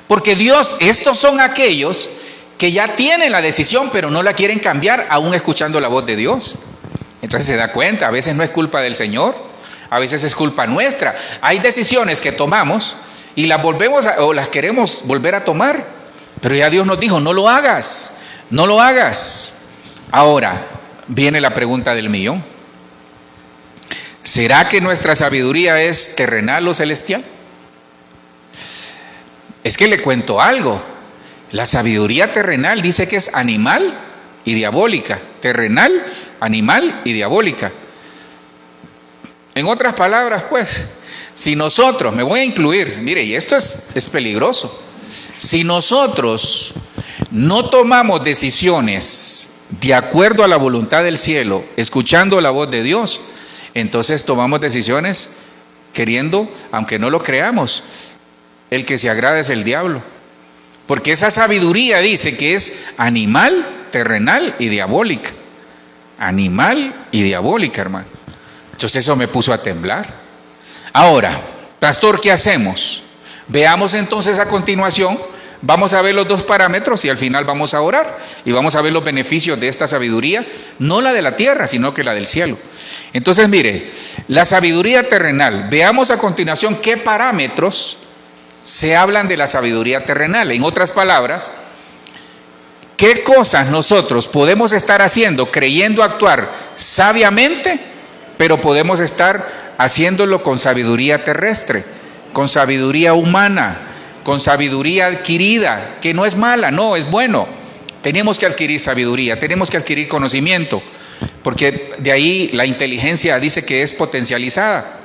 Porque Dios, estos son aquellos que ya tienen la decisión, pero no la quieren cambiar, aún escuchando la voz de Dios. Entonces se da cuenta, a veces no es culpa del Señor. A veces es culpa nuestra. Hay decisiones que tomamos y las las queremos volver a tomar, pero ya Dios nos dijo, no lo hagas, no lo hagas. Ahora viene la pregunta del millón. ¿Será que nuestra sabiduría es terrenal o celestial? Es que le cuento algo. La sabiduría terrenal dice que es animal y diabólica. Terrenal, animal y diabólica. En otras palabras, pues, si nosotros, me voy a incluir, mire, y esto es peligroso. Si nosotros no tomamos decisiones de acuerdo a la voluntad del cielo, escuchando la voz de Dios, entonces tomamos decisiones queriendo, aunque no lo creamos, el que se agrada es el diablo. Porque esa sabiduría dice que es animal, terrenal y diabólica. Animal y diabólica, hermano. Entonces eso me puso a temblar. Ahora, pastor, ¿qué hacemos? Veamos entonces a continuación, vamos a ver los dos parámetros y al final vamos a orar y vamos a ver los beneficios de esta sabiduría, no la de la tierra, sino que la del cielo. Entonces, mire, la sabiduría terrenal, veamos a continuación qué parámetros se hablan de la sabiduría terrenal. En otras palabras, ¿qué cosas nosotros podemos estar haciendo creyendo actuar sabiamente, pero podemos estar haciéndolo con sabiduría terrestre, con sabiduría humana, con sabiduría adquirida, que no es mala, no, es bueno? Tenemos que adquirir sabiduría, tenemos que adquirir conocimiento, porque de ahí la inteligencia dice que es potencializada.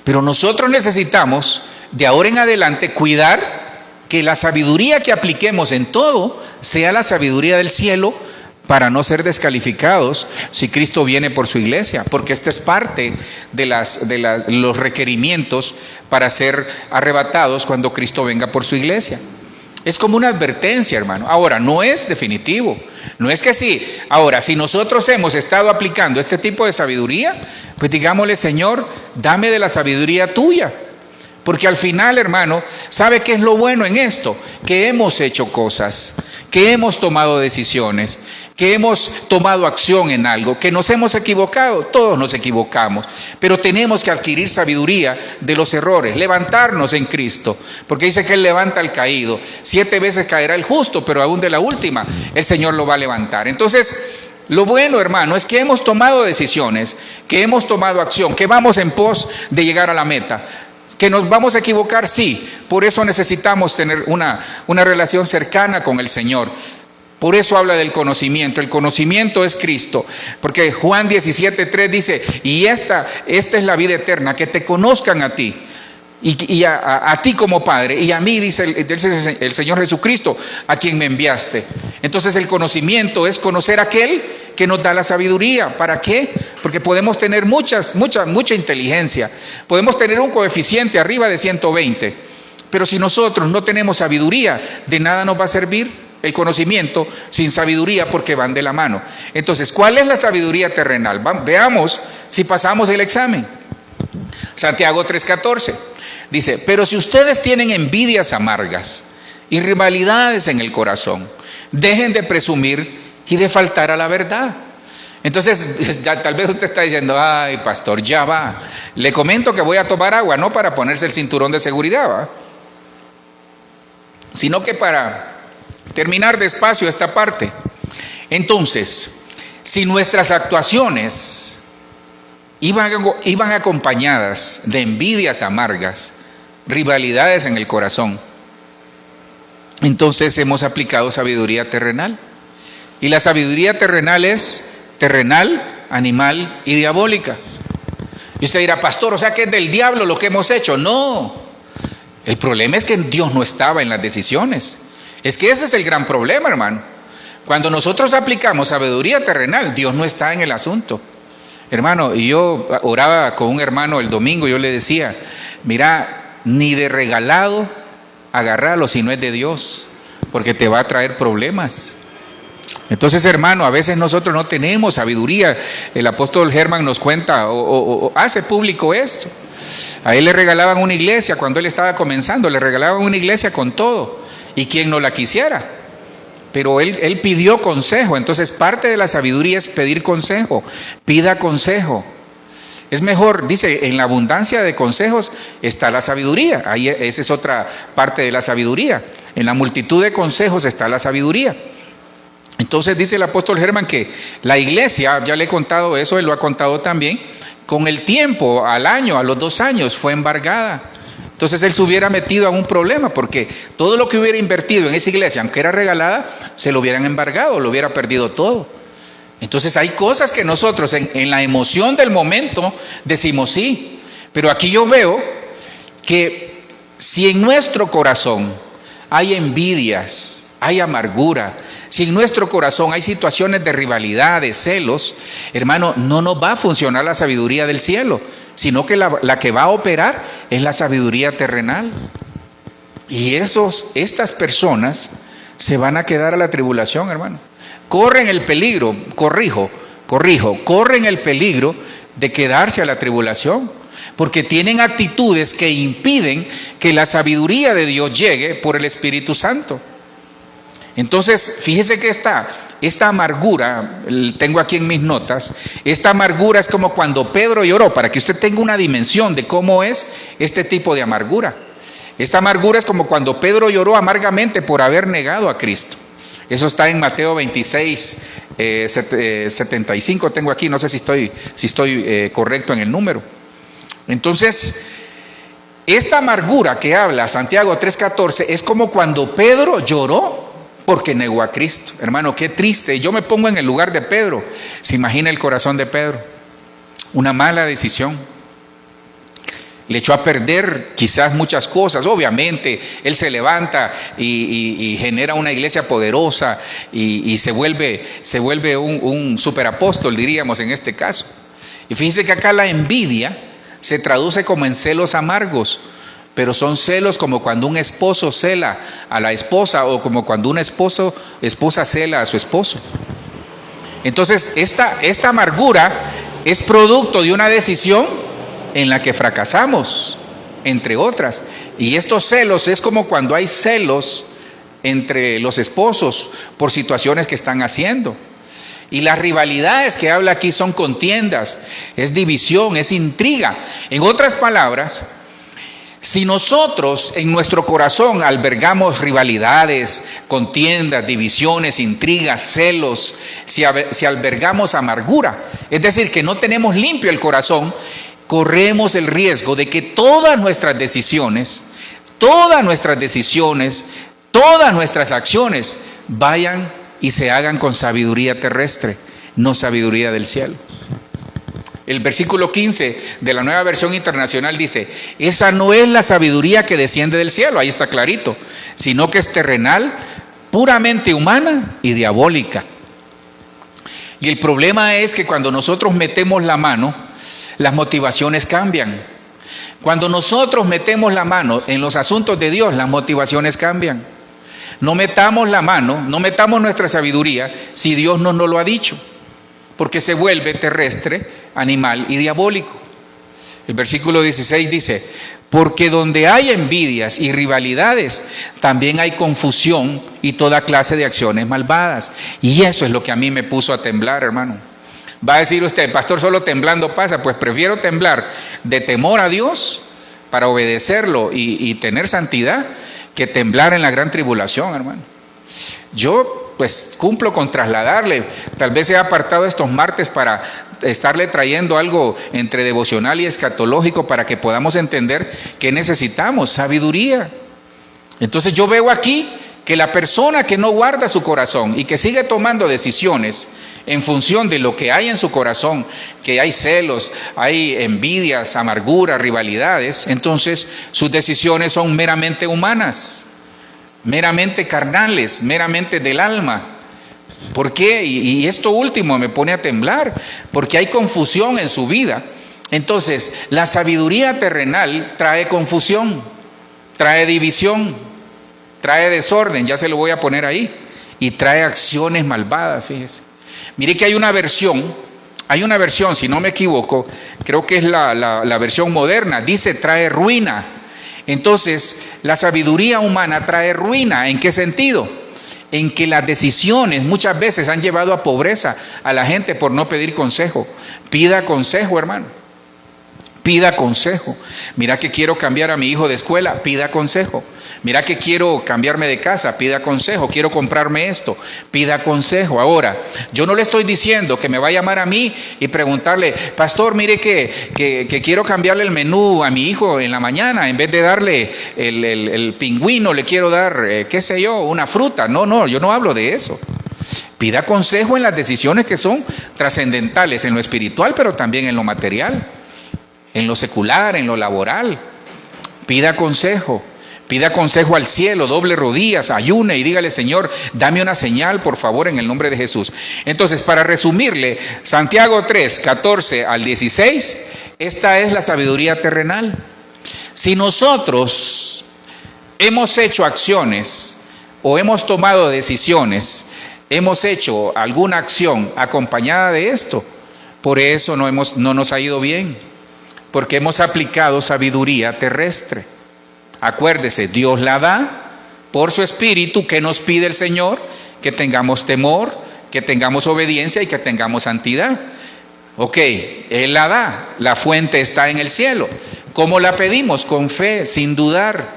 Pero nosotros necesitamos de ahora en adelante cuidar que la sabiduría que apliquemos en todo sea la sabiduría del cielo, para no ser descalificados si Cristo viene por su iglesia, porque esta es parte de los requerimientos para ser arrebatados cuando Cristo venga por su iglesia. Es como una advertencia, hermano. Ahora, no es definitivo, no es que sí. Ahora, si nosotros hemos estado aplicando este tipo de sabiduría, pues digámosle: Señor, dame de la sabiduría tuya. Porque al final, hermano, ¿sabe qué es lo bueno en esto? Que hemos hecho cosas, que hemos tomado decisiones, que hemos tomado acción en algo, que nos hemos equivocado, todos nos equivocamos, pero tenemos que adquirir sabiduría de los errores, levantarnos en Cristo, porque dice que Él levanta al caído, 7 veces caerá el justo, pero aún de la última el Señor lo va a levantar. Entonces, lo bueno, hermano, es que hemos tomado decisiones, que hemos tomado acción, que vamos en pos de llegar a la meta. ¿Que nos vamos a equivocar? Sí. Por eso necesitamos tener una relación cercana con el Señor. Por eso habla del conocimiento. El conocimiento es Cristo. Porque Juan 17:3 dice: y esta es la vida eterna, que te conozcan a ti. Y a ti como Padre, y a mí, dice el Señor Jesucristo, a quien me enviaste. Entonces el conocimiento es conocer a aquel que nos da la sabiduría. ¿Para qué? Porque podemos tener mucha inteligencia, podemos tener un coeficiente arriba de 120, pero si nosotros no tenemos sabiduría, de nada nos va a servir el conocimiento sin sabiduría, porque van de la mano. Entonces, ¿cuál es la sabiduría terrenal? Veamos si pasamos el examen. Santiago 3:14 dice: pero si ustedes tienen envidias amargas y rivalidades en el corazón, dejen de presumir y de faltar a la verdad. Entonces, ya, tal vez usted está diciendo: ay, pastor, ya va. Le comento que voy a tomar agua, no para ponerse el cinturón de seguridad, ¿va?, sino que para terminar despacio esta parte. Entonces, si nuestras actuaciones iban acompañadas de envidias amargas, rivalidades en el corazón, entonces hemos aplicado sabiduría terrenal. Y la sabiduría terrenal es terrenal, animal y diabólica. Y usted dirá: pastor, o sea que es del diablo lo que hemos hecho. No, el problema es que Dios no estaba en las decisiones. Es que ese es el gran problema, hermano. Cuando nosotros aplicamos sabiduría terrenal, Dios no está en el asunto. Hermano, y yo oraba con un hermano el domingo, yo le decía: mira, ni de regalado agárralo si no es de Dios, porque te va a traer problemas. Entonces, hermano, a veces nosotros no tenemos sabiduría. El apóstol Germán nos cuenta o hace público esto. A él le regalaban una iglesia cuando él estaba comenzando, le regalaban una iglesia con todo, y quien no la quisiera. Pero él pidió consejo. Entonces, parte de la sabiduría es pedir consejo. Pida consejo. Es mejor, dice, en la abundancia de consejos está la sabiduría. Ahí, esa es otra parte de la sabiduría. En la multitud de consejos está la sabiduría. Entonces dice el apóstol Germán que la iglesia, ya le he contado eso, él lo ha contado también, con el tiempo, al año, a los 2 años, fue embargada. Entonces él se hubiera metido a un problema, porque todo lo que hubiera invertido en esa iglesia, aunque era regalada, se lo hubieran embargado, lo hubiera perdido todo. Entonces hay cosas que nosotros en la emoción del momento decimos sí, pero aquí yo veo que si en nuestro corazón hay envidias, hay amargura, si en nuestro corazón hay situaciones de rivalidad, de celos, hermano, no nos va a funcionar la sabiduría del cielo, sino que la que va a operar es la sabiduría terrenal. Y estas personas se van a quedar a la tribulación, hermano. Corren el peligro, corren el peligro de quedarse a la tribulación, porque tienen actitudes que impiden que la sabiduría de Dios llegue por el Espíritu Santo. Entonces, fíjese que esta amargura, tengo aquí en mis notas, esta amargura es como cuando Pedro lloró, para que usted tenga una dimensión de cómo es este tipo de amargura. Esta amargura es como cuando Pedro lloró amargamente por haber negado a Cristo. Eso está en Mateo 26, 75 tengo aquí, no sé si estoy correcto en el número. Entonces, esta amargura que habla Santiago 3:14 es como cuando Pedro lloró porque negó a Cristo. Hermano, qué triste. Yo me pongo en el lugar de Pedro. ¿Se imagina el corazón de Pedro? Una mala decisión. Le echó a perder quizás muchas cosas. Obviamente, él se levanta y genera una iglesia poderosa y se vuelve un superapóstol, diríamos en este caso. Y fíjense que acá la envidia se traduce como en celos amargos. Pero son celos como cuando un esposo cela a la esposa o como cuando una esposa cela a su esposo. Entonces, esta amargura es producto de una decisión en la que fracasamos, entre otras. Y estos celos es como cuando hay celos entre los esposos por situaciones que están haciendo. Y las rivalidades que habla aquí son contiendas, es división, es intriga. En otras palabras, si nosotros en nuestro corazón albergamos rivalidades, contiendas, divisiones, intrigas, celos, si albergamos amargura, es decir, que no tenemos limpio el corazón, corremos el riesgo de que todas nuestras decisiones, todas nuestras acciones vayan y se hagan con sabiduría terrestre, no sabiduría del cielo. El versículo 15 de la Nueva Versión Internacional dice: esa no es la sabiduría que desciende del cielo, ahí está clarito, sino que es terrenal, puramente humana y diabólica. Y el problema es que cuando nosotros metemos la mano, las motivaciones cambian. Cuando nosotros metemos la mano en los asuntos de Dios, las motivaciones cambian. No metamos la mano, no metamos nuestra sabiduría si Dios no nos lo ha dicho, porque se vuelve terrestre, animal y diabólico. El versículo 16 dice: porque donde hay envidias y rivalidades, también hay confusión y toda clase de acciones malvadas. Y eso es lo que a mí me puso a temblar, hermano. Va a decir usted: pastor, solo temblando pasa. Pues prefiero temblar de temor a Dios para obedecerlo y tener santidad, que temblar en la gran tribulación, hermano. Yo pues cumplo con trasladarle, tal vez he apartado estos martes para estarle trayendo algo entre devocional y escatológico para que podamos entender que necesitamos sabiduría. Entonces yo veo aquí que la persona que no guarda su corazón y que sigue tomando decisiones en función de lo que hay en su corazón, que hay celos, hay envidias, amargura, rivalidades, entonces sus decisiones son meramente humanas, meramente carnales, meramente del alma. ¿Por qué? Y esto último me pone a temblar, porque hay confusión en su vida. Entonces, la sabiduría terrenal trae confusión, trae división, trae desorden, ya se lo voy a poner ahí, y trae acciones malvadas, fíjese. Mire que hay una versión, si no me equivoco, creo que es la versión moderna, dice trae ruina. Entonces, la sabiduría humana trae ruina. ¿En qué sentido? En que las decisiones muchas veces han llevado a pobreza a la gente por no pedir consejo. Pida consejo, hermano. Pida consejo. Mira que quiero cambiar a mi hijo de escuela, pida consejo. Mira que quiero cambiarme de casa, pida consejo. Quiero comprarme esto, pida consejo. Ahora, yo no le estoy diciendo que me va a llamar a mí y preguntarle, pastor, mire que quiero cambiarle el menú a mi hijo en la mañana. En vez de darle el pingüino, le quiero dar, qué sé yo, una fruta. No, yo no hablo de eso. Pida consejo en las decisiones que son trascendentales, en lo espiritual, pero también en lo material. En lo secular, en lo laboral. Pida consejo al cielo, doble rodillas, ayune y dígale, Señor, dame una señal, por favor, en el nombre de Jesús. Entonces, para resumirle, Santiago 3, 14 al 16, esta es la sabiduría terrenal. Si nosotros hemos hecho acciones o hemos tomado decisiones, hemos hecho alguna acción acompañada de esto, por eso no nos ha ido bien. Porque hemos aplicado sabiduría terrestre. Acuérdese, Dios la da por su Espíritu. ¿Qué nos pide el Señor? Que tengamos temor, que tengamos obediencia y que tengamos santidad. Ok, Él la da, la fuente está en el cielo. ¿Cómo la pedimos? Con fe, sin dudar.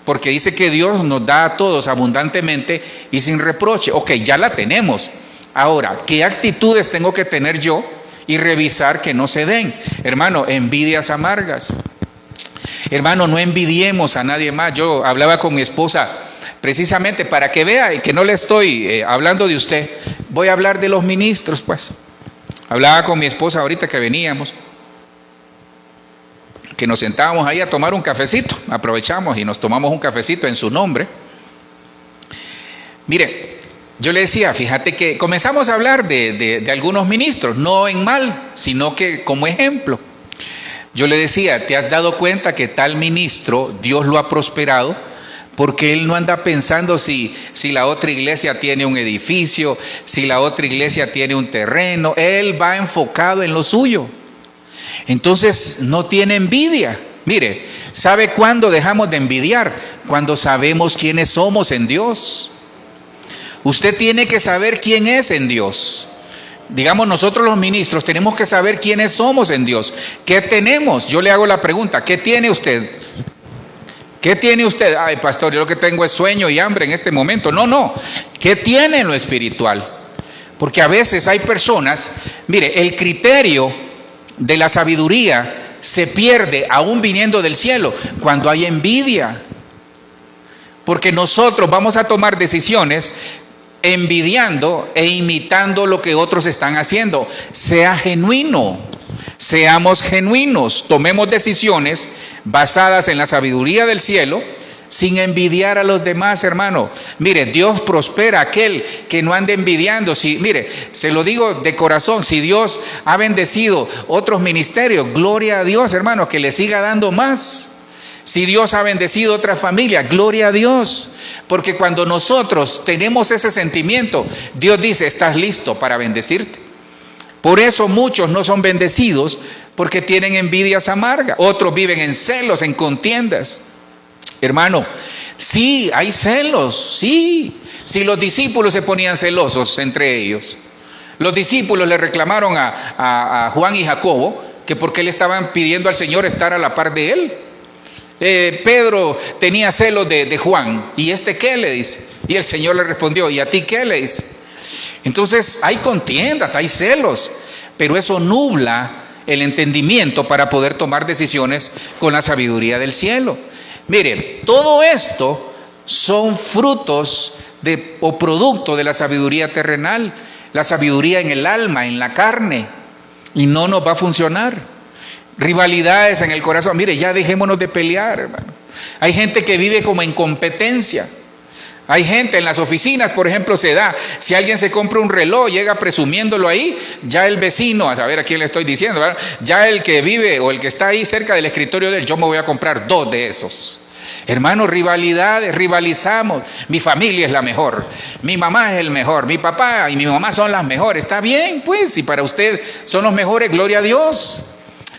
Porque dice que Dios nos da a todos abundantemente y sin reproche. Ok, ya la tenemos. Ahora, ¿qué actitudes tengo que tener yo? Y revisar que no se den. Hermano, envidias amargas. Hermano, no envidiemos a nadie más. Yo hablaba con mi esposa precisamente para que vea que no le estoy hablando de usted. Voy a hablar de los ministros, pues. Hablaba con mi esposa ahorita que veníamos, que nos sentábamos ahí a tomar un cafecito. Aprovechamos y nos tomamos un cafecito en su nombre. Mire, yo le decía, fíjate que comenzamos a hablar de algunos ministros, no en mal, sino que como ejemplo. Yo le decía, ¿te has dado cuenta que tal ministro, Dios lo ha prosperado? Porque él no anda pensando si la otra iglesia tiene un edificio, si la otra iglesia tiene un terreno. Él va enfocado en lo suyo. Entonces no tiene envidia. Mire, ¿sabe cuándo dejamos de envidiar? Cuando sabemos quiénes somos en Dios. Usted tiene que saber quién es en Dios. Digamos, nosotros los ministros tenemos que saber quiénes somos en Dios. ¿Qué tenemos? Yo le hago la pregunta, ¿qué tiene usted? ¿Qué tiene usted? Ay, pastor, yo lo que tengo es sueño y hambre en este momento. No. ¿Qué tiene en lo espiritual? Porque a veces hay personas, mire, el criterio de la sabiduría se pierde aún viniendo del cielo cuando hay envidia. Porque nosotros vamos a tomar decisiones envidiando e imitando lo que otros están haciendo. Sea genuino, seamos genuinos, tomemos decisiones basadas en la sabiduría del cielo, sin envidiar a los demás, hermano. Mire, Dios prospera a aquel que no ande envidiando. Mire, se lo digo de corazón, si Dios ha bendecido otros ministerios, gloria a Dios, hermano, que le siga dando más. Si Dios ha bendecido otra familia, gloria a Dios. Porque cuando nosotros tenemos ese sentimiento, Dios dice, estás listo para bendecirte. Por eso muchos no son bendecidos, porque tienen envidias amargas. Otros viven en celos, en contiendas. Hermano, sí, hay celos, sí. Si los discípulos se ponían celosos entre ellos. Los discípulos le reclamaron a Juan y Jacobo que porque le estaban pidiendo al Señor estar a la par de él. Pedro tenía celos de Juan. ¿Y qué le dice? Y el Señor le respondió, ¿y a ti qué le dice? Entonces hay contiendas, hay celos, pero eso nubla el entendimiento para poder tomar decisiones con la sabiduría del cielo. Miren, todo esto son frutos o producto de la sabiduría terrenal, la sabiduría en el alma, en la carne, y no nos va a funcionar. Rivalidades en el corazón. Mire, ya dejémonos de pelear, hermano. Hay gente que vive como en competencia. Hay gente en las oficinas, por ejemplo, se da. Si alguien se compra un reloj, llega presumiéndolo ahí, ya el vecino, a saber a quién le estoy diciendo, ¿verdad? Ya el que vive o el que está ahí cerca del escritorio de él, yo me voy a comprar 2 de esos. Hermanos, rivalidades, rivalizamos. Mi familia es la mejor, mi mamá es el mejor, mi papá y mi mamá son las mejores. Está bien, pues, si para usted son los mejores, gloria a Dios.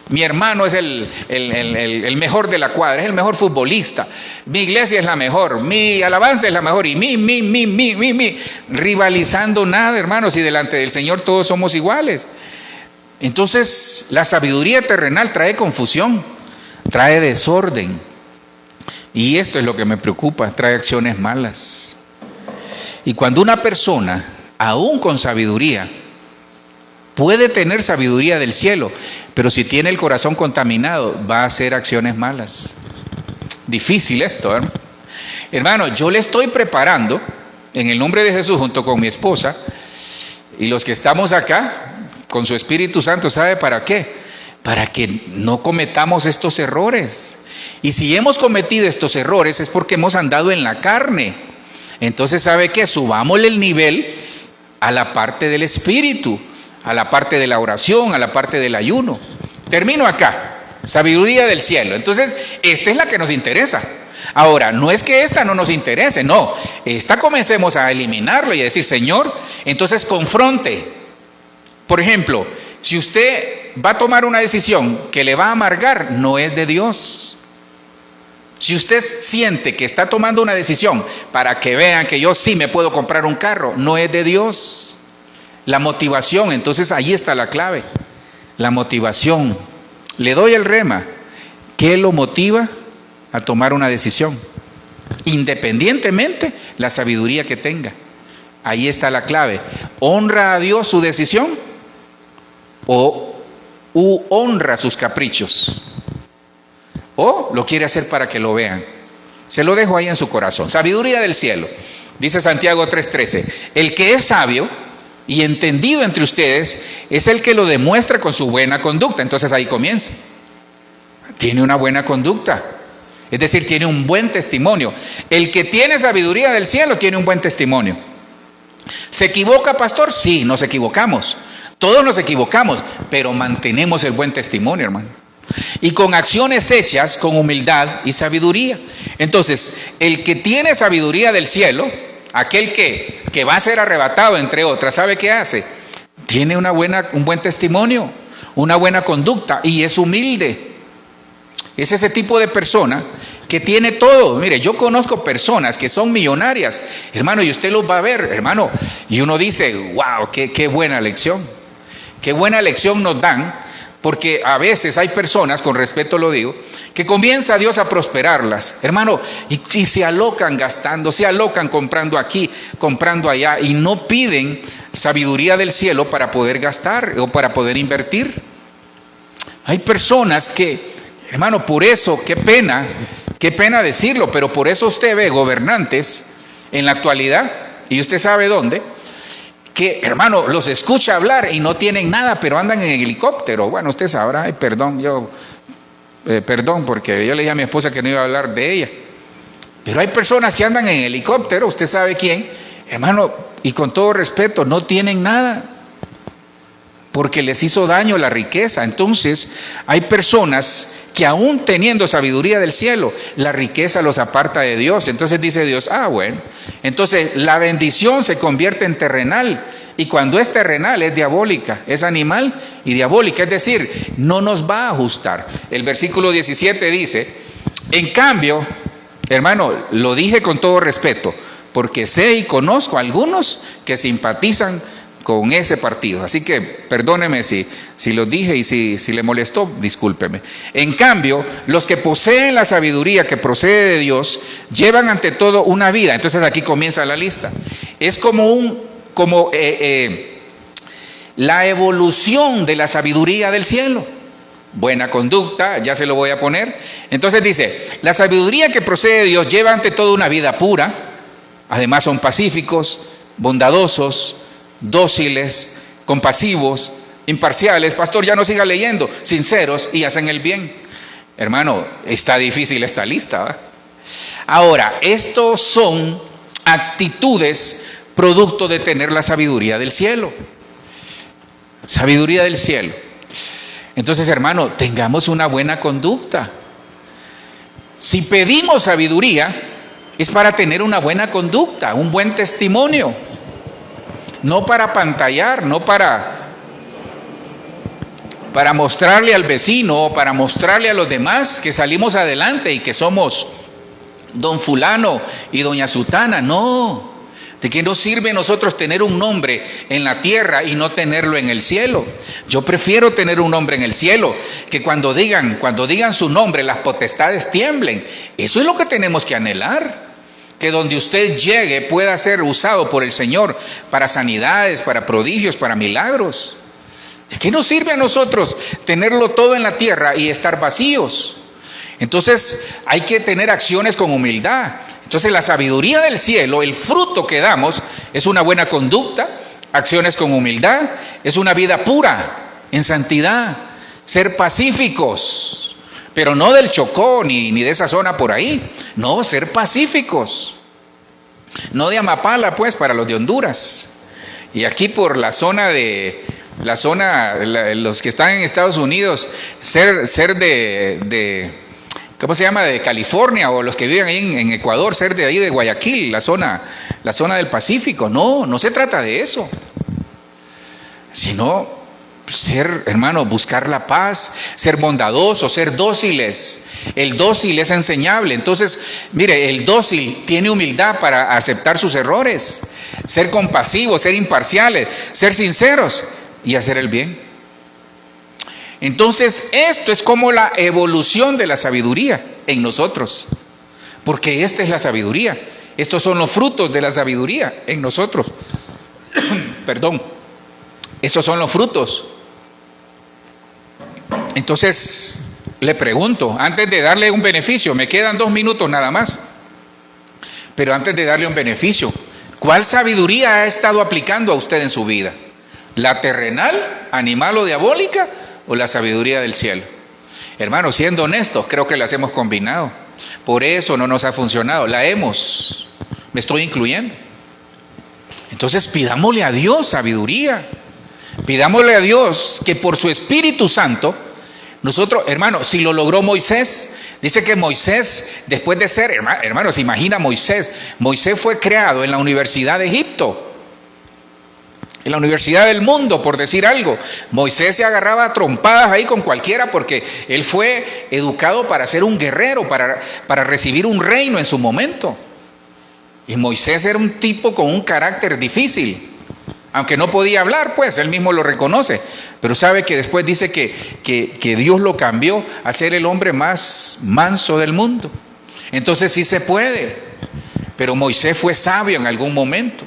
Mi hermano es el mejor de la cuadra, es el mejor futbolista. Mi iglesia es la mejor, mi alabanza es la mejor. Y mi. Rivalizando nada, hermanos, y delante del Señor todos somos iguales. Entonces, la sabiduría terrenal trae confusión, trae desorden. Y esto es lo que me preocupa, trae acciones malas. Y cuando una persona, aún con sabiduría, puede tener sabiduría del cielo, pero si tiene el corazón contaminado, va a hacer acciones malas. Difícil esto, hermano. Hermano, yo le estoy preparando, en el nombre de Jesús, junto con mi esposa, y los que estamos acá, con su Espíritu Santo, ¿sabe para qué? Para que no cometamos estos errores. Y si hemos cometido estos errores es porque hemos andado en la carne. Entonces, ¿sabe qué? Subámosle el nivel a la parte del Espíritu, a la parte de la oración, a la parte del ayuno. Termino acá, sabiduría del cielo. Entonces, esta es la que nos interesa. Ahora, no es que esta no nos interese, no. Esta comencemos a eliminarlo y a decir, Señor, entonces confronte. Por ejemplo, si usted va a tomar una decisión que le va a amargar, no es de Dios. Si usted siente que está tomando una decisión para que vean que yo sí me puedo comprar un carro, no es de Dios. La motivación, entonces ahí está la clave. La motivación. Le doy el rema. ¿Qué lo motiva a tomar una decisión? Independientemente la sabiduría que tenga. Ahí está la clave. ¿Honra a Dios su decisión? ¿O honra sus caprichos? ¿O lo quiere hacer para que lo vean? Se lo dejo ahí en su corazón. Sabiduría del cielo. Dice Santiago 3:13. El que es sabio y entendido entre ustedes es el que lo demuestra con su buena conducta. Entonces ahí comienza. Tiene una buena conducta. Es decir, tiene un buen testimonio. El que tiene sabiduría del cielo tiene un buen testimonio. ¿Se equivoca, pastor? Sí, nos equivocamos. Todos nos equivocamos, pero mantenemos el buen testimonio, hermano. Y con acciones hechas con humildad y sabiduría. Entonces, el que tiene sabiduría del cielo, aquel que va a ser arrebatado, entre otras, ¿sabe qué hace? Tiene un buen testimonio, una buena conducta y es humilde. Es ese tipo de persona que tiene todo. Mire, yo conozco personas que son millonarias, hermano, y usted los va a ver, hermano, y uno dice, wow, qué buena lección. Qué buena lección nos dan, porque a veces hay personas, con respeto lo digo, que comienza Dios a prosperarlas, hermano, y se alocan gastando, se alocan comprando aquí, comprando allá, y no piden sabiduría del cielo para poder gastar o para poder invertir. Hay personas que, hermano, por eso, qué pena decirlo, pero por eso usted ve gobernantes en la actualidad, y usted sabe dónde, que, hermano, los escucha hablar y no tienen nada, pero andan en helicóptero. Bueno, usted sabrá, ay, perdón, porque yo le dije a mi esposa que no iba a hablar de ella. Pero hay personas que andan en helicóptero, usted sabe quién, hermano, y con todo respeto, no tienen nada, porque les hizo daño la riqueza. Entonces, hay personas que aún teniendo sabiduría del cielo, la riqueza los aparta de Dios. Entonces dice Dios, bueno, entonces la bendición se convierte en terrenal, y cuando es terrenal es diabólica, es animal y diabólica, es decir, no nos va a ajustar. El versículo 17 dice, en cambio, hermano, lo dije con todo respeto, porque sé y conozco a algunos que simpatizan con ese partido. Así que perdóneme si lo dije y si le molestó, discúlpeme. En cambio, los que poseen la sabiduría que procede de Dios, llevan ante todo una vida. Entonces aquí comienza la lista. Es como la evolución de la sabiduría del cielo. Buena conducta, ya se lo voy a poner. Entonces dice, la sabiduría que procede de Dios lleva ante todo una vida pura. Además son pacíficos, bondadosos, dóciles, compasivos, imparciales. Pastor, ya no siga leyendo. Sinceros y hacen el bien. Hermano, está difícil esta lista, ¿verdad? Ahora, estos son actitudes producto de tener la sabiduría del cielo. Sabiduría del cielo. Entonces, hermano, tengamos una buena conducta. Si pedimos sabiduría, es para tener una buena conducta, un buen testimonio. No para pantallar, no para mostrarle al vecino o para mostrarle a los demás que salimos adelante y que somos don fulano y doña sutana. No, ¿De qué nos sirve a nosotros tener un nombre en la tierra y no tenerlo en el cielo? Yo prefiero tener un nombre en el cielo, que cuando digan su nombre, las potestades tiemblen. Eso es lo que tenemos que anhelar. Que donde usted llegue pueda ser usado por el Señor para sanidades, para prodigios, para milagros. ¿De qué nos sirve a nosotros tenerlo todo en la tierra y estar vacíos? Entonces hay que tener acciones con humildad. Entonces la sabiduría del cielo, el fruto que damos, es una buena conducta, acciones con humildad, es una vida pura, en santidad, ser pacíficos, pero no del Chocó ni de esa zona por ahí, no, ser pacíficos, no de Amapala pues para los de Honduras, y aquí por la zona los que están en Estados Unidos, ser de ¿cómo se llama? De California, o los que viven ahí en Ecuador, ser de ahí de Guayaquil, la zona del Pacífico. No se trata de eso, sino ser, hermano, buscar la paz, ser bondadosos, ser dóciles. El dócil es enseñable. Entonces, mire, el dócil tiene humildad para aceptar sus errores, ser compasivos, ser imparciales, ser sinceros y hacer el bien. Entonces, esto es como la evolución de la sabiduría en nosotros, porque esta es la sabiduría. Estos son los frutos de la sabiduría en nosotros. Perdón. Estos son los frutos. Entonces, le pregunto, antes de darle un beneficio, me quedan 2 minutos nada más, pero antes de darle un beneficio, ¿cuál sabiduría ha estado aplicando a usted en su vida? ¿La terrenal, animal o diabólica, o la sabiduría del cielo? Hermanos, siendo honestos, creo que las hemos combinado. Por eso no nos ha funcionado. Me estoy incluyendo. Entonces pidámosle a Dios sabiduría. Pidámosle a Dios que por su Espíritu Santo, nosotros, hermanos, si lo logró Moisés, dice que Moisés, después de ser, hermanos, imagina Moisés fue creado en la Universidad de Egipto, en la Universidad del Mundo, por decir algo. Moisés se agarraba a trompadas ahí con cualquiera porque él fue educado para ser un guerrero, para recibir un reino en su momento. Y Moisés era un tipo con un carácter difícil, aunque no podía hablar, pues él mismo lo reconoce. Pero sabe que después dice que Dios lo cambió a ser el hombre más manso del mundo. Entonces sí se puede, pero Moisés fue sabio en algún momento.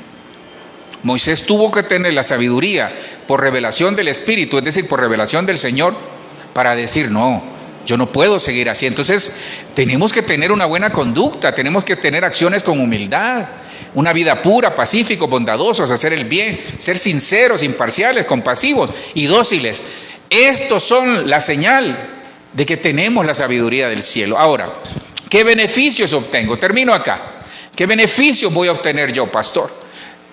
Moisés tuvo que tener la sabiduría por revelación del Espíritu, es decir, por revelación del Señor, para decir, no, yo no puedo seguir así. Entonces tenemos que tener una buena conducta, tenemos que tener acciones con humildad, una vida pura, pacíficos, bondadosos, hacer el bien, ser sinceros, imparciales, compasivos y dóciles. Estos son la señal de que tenemos la sabiduría del cielo. Ahora, ¿qué beneficios obtengo? Termino acá. ¿Qué beneficios voy a obtener yo, pastor?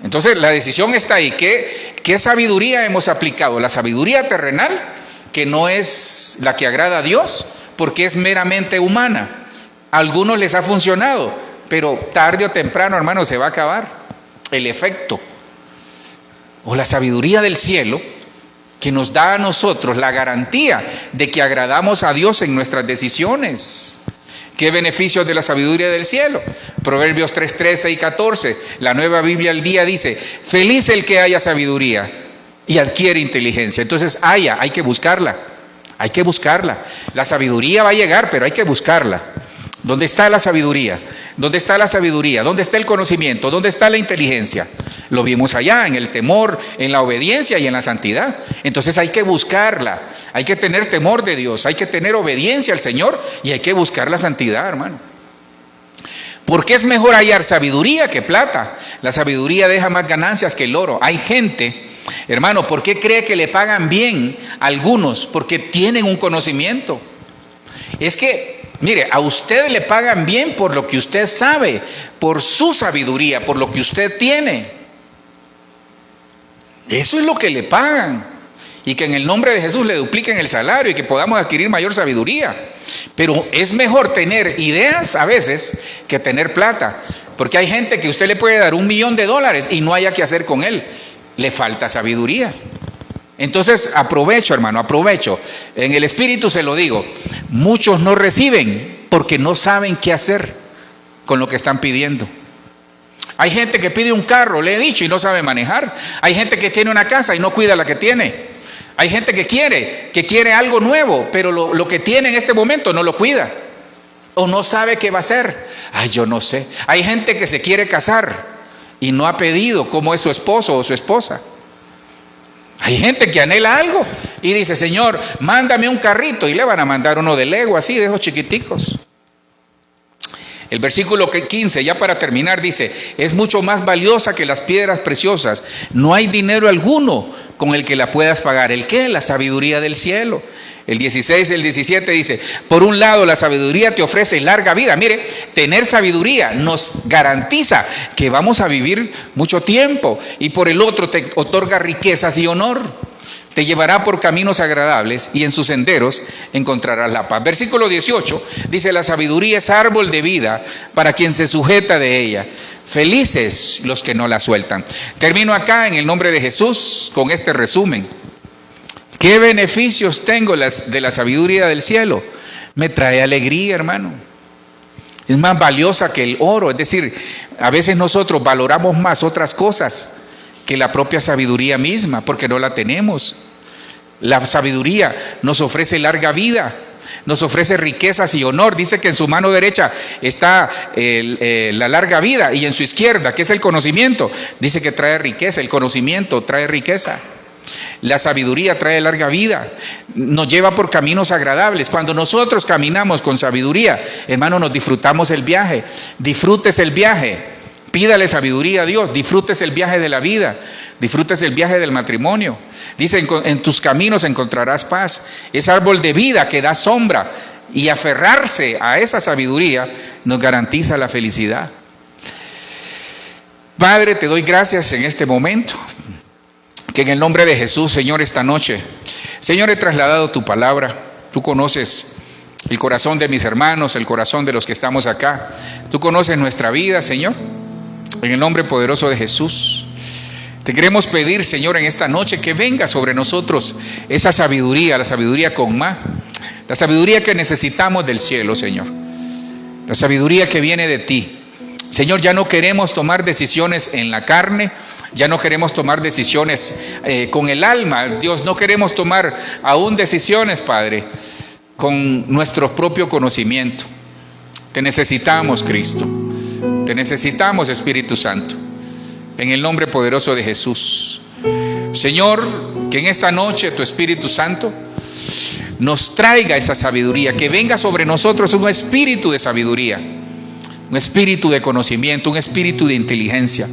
Entonces la decisión está ahí. ¿Qué sabiduría hemos aplicado? La sabiduría terrenal, que no es la que agrada a Dios, porque es meramente humana. A algunos les ha funcionado, pero tarde o temprano, hermano, se va a acabar el efecto. O la sabiduría del cielo, que nos da a nosotros la garantía de que agradamos a Dios en nuestras decisiones. ¿Qué beneficios de la sabiduría del cielo? Proverbios 3, 13 y 14. La Nueva Biblia al Día dice: feliz el que haya sabiduría y adquiere inteligencia. Entonces hay que buscarla. Hay que buscarla. La sabiduría va a llegar, pero hay que buscarla. ¿Dónde está la sabiduría? ¿Dónde está la sabiduría? ¿Dónde está el conocimiento? ¿Dónde está la inteligencia? Lo vimos allá, en el temor, en la obediencia y en la santidad. Entonces hay que buscarla. Hay que tener temor de Dios, hay que tener obediencia al Señor y hay que buscar la santidad, hermano. Porque es mejor hallar sabiduría que plata. La sabiduría deja más ganancias que el oro. Hay gente, hermano, ¿por qué cree que le pagan bien a algunos? Porque tienen un conocimiento. Es que, mire, a usted le pagan bien por lo que usted sabe, por su sabiduría, por lo que usted tiene. Eso es lo que le pagan. Y que en el nombre de Jesús le dupliquen el salario y que podamos adquirir mayor sabiduría. Pero es mejor tener ideas a veces que tener plata. Porque hay gente que usted le puede dar $1.000.000 y no haya qué hacer con él. Le falta sabiduría. Entonces aprovecho, hermano, aprovecho. En el Espíritu se lo digo. Muchos no reciben porque no saben qué hacer con lo que están pidiendo. Hay gente que pide un carro, le he dicho, y no sabe manejar. Hay gente que tiene una casa y no cuida la que tiene. Hay gente que quiere algo nuevo, pero lo que tiene en este momento no lo cuida. O no sabe qué va a hacer. Ay, yo no sé. Hay gente que se quiere casar y no ha pedido cómo es su esposo o su esposa. Hay gente que anhela algo y dice, Señor, mándame un carrito, y le van a mandar uno de Lego, así, de esos chiquiticos. El versículo 15, ya para terminar, dice, es mucho más valiosa que las piedras preciosas. No hay dinero alguno con el que la puedas pagar. ¿El qué? La sabiduría del cielo. El 16, el 17 dice, por un lado la sabiduría te ofrece larga vida. Mire, tener sabiduría nos garantiza que vamos a vivir mucho tiempo. Y por el otro te otorga riquezas y honor. Te llevará por caminos agradables y en sus senderos encontrarás la paz. Versículo 18 dice, la sabiduría es árbol de vida para quien se sujeta de ella. Felices los que no la sueltan. Termino acá en el nombre de Jesús con este resumen. ¿Qué beneficios tengo de la sabiduría del cielo? Me trae alegría, hermano. Es más valiosa que el oro. Es decir, a veces nosotros valoramos más otras cosas que la propia sabiduría misma, porque no la tenemos. La sabiduría nos ofrece larga vida, nos ofrece riquezas y honor. Dice que en su mano derecha está la larga vida, y en su izquierda, que es el conocimiento, dice que trae riqueza. El conocimiento trae riqueza. La sabiduría trae larga vida, nos lleva por caminos agradables. Cuando nosotros caminamos con sabiduría, hermano, nos disfrutamos el viaje. Disfrutes el viaje. Pídale sabiduría a Dios, disfrutes el viaje de la vida, disfrutes el viaje del matrimonio. Dice, en tus caminos encontrarás paz. Es árbol de vida que da sombra, y aferrarse a esa sabiduría nos garantiza la felicidad. Padre, te doy gracias en este momento, que en el nombre de Jesús, Señor, esta noche, Señor, he trasladado tu palabra. Tú conoces el corazón de mis hermanos, el corazón de los que estamos acá. Tú conoces nuestra vida, Señor. En el nombre poderoso de Jesús, te queremos pedir, Señor, en esta noche que venga sobre nosotros esa sabiduría, la sabiduría con Ma, la sabiduría que necesitamos del cielo, Señor, la sabiduría que viene de ti. Señor, ya no queremos tomar decisiones en la carne, ya no queremos tomar decisiones con el alma, Dios, no queremos tomar aún decisiones, Padre, con nuestro propio conocimiento. Te necesitamos, Cristo. Te necesitamos, Espíritu Santo, en el nombre poderoso de Jesús. Señor, que en esta noche tu Espíritu Santo nos traiga esa sabiduría, que venga sobre nosotros un espíritu de sabiduría, un espíritu de conocimiento, un espíritu de inteligencia.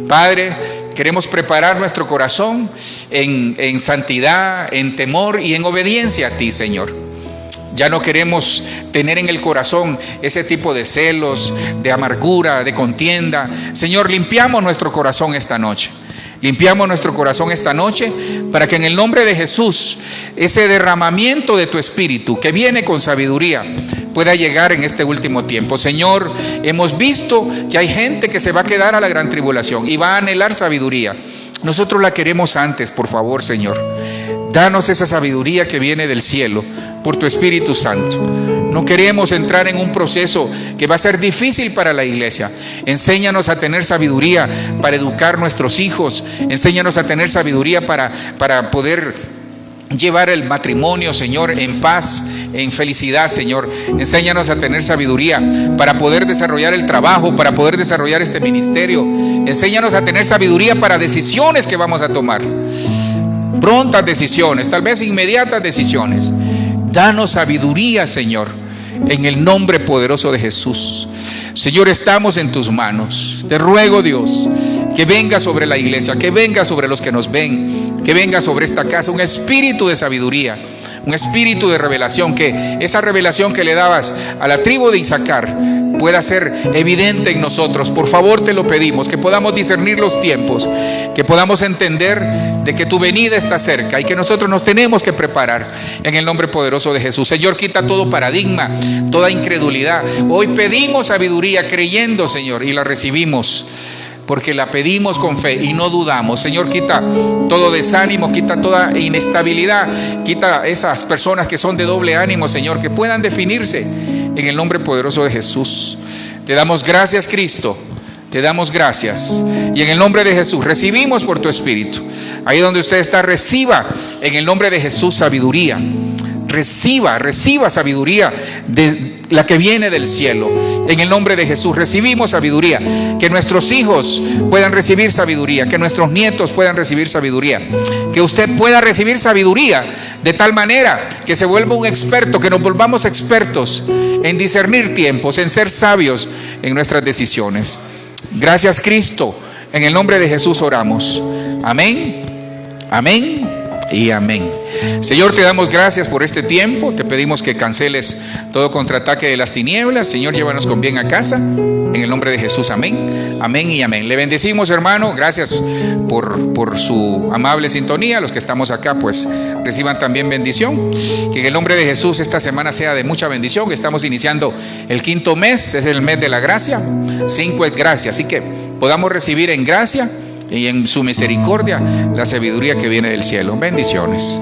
Padre, queremos preparar nuestro corazón en santidad, en temor y en obediencia a ti, Señor. Ya no queremos tener en el corazón ese tipo de celos, de amargura, de contienda. Señor, limpiamos nuestro corazón esta noche. Limpiamos nuestro corazón esta noche para que en el nombre de Jesús ese derramamiento de tu Espíritu que viene con sabiduría pueda llegar en este último tiempo. Señor, hemos visto que hay gente que se va a quedar a la gran tribulación y va a anhelar sabiduría. Nosotros la queremos antes, por favor, Señor. Danos esa sabiduría que viene del cielo por tu Espíritu Santo. No queremos entrar en un proceso que va a ser difícil para la iglesia. Enséñanos a tener sabiduría para educar nuestros hijos. Enséñanos a tener sabiduría para poder llevar el matrimonio, Señor, en paz, en felicidad, Señor. Enséñanos a tener sabiduría para poder desarrollar el trabajo, para poder desarrollar este ministerio. Enséñanos a tener sabiduría para decisiones que vamos a tomar. Prontas decisiones, tal vez inmediatas decisiones. Danos sabiduría, Señor, en el nombre poderoso de Jesús. Señor, estamos en tus manos. Te ruego, Dios, que venga sobre la iglesia, que venga sobre los que nos ven, que venga sobre esta casa un espíritu de sabiduría, un espíritu de revelación, que esa revelación que le dabas a la tribu de Isaacar pueda ser evidente en nosotros. Por favor, te lo pedimos, que podamos discernir los tiempos, que podamos entender de que tu venida está cerca y que nosotros nos tenemos que preparar en el nombre poderoso de Jesús. Señor, quita todo paradigma, toda incredulidad. Hoy pedimos sabiduría creyendo, Señor, y la recibimos porque la pedimos con fe y no dudamos. Señor, quita todo desánimo, quita toda inestabilidad, quita esas personas que son de doble ánimo, Señor, que puedan definirse en el nombre poderoso de Jesús. Te damos gracias, Cristo, te damos gracias. Y en el nombre de Jesús recibimos por tu Espíritu. Ahí donde usted está, reciba en el nombre de Jesús sabiduría. Reciba sabiduría de la que viene del cielo. En el nombre de Jesús recibimos sabiduría. Que nuestros hijos puedan recibir sabiduría. Que nuestros nietos puedan recibir sabiduría. Que usted pueda recibir sabiduría de tal manera que se vuelva un experto, que nos volvamos expertos en discernir tiempos, en ser sabios en nuestras decisiones. Gracias, Cristo. En el nombre de Jesús oramos. Amén, amén y amén. Señor, te damos gracias por este tiempo. Te pedimos que canceles todo contraataque de las tinieblas. Señor, llévanos con bien a casa. En el nombre de Jesús, amén, amén y amén. Le bendecimos, hermano. Gracias por su amable sintonía. Los que estamos acá, pues reciban también bendición. Que en el nombre de Jesús esta semana sea de mucha bendición. Estamos iniciando el 5.º mes, es el mes de la gracia. 5 es gracia, así que podamos recibir en gracia y en su misericordia la sabiduría que viene del cielo. Bendiciones.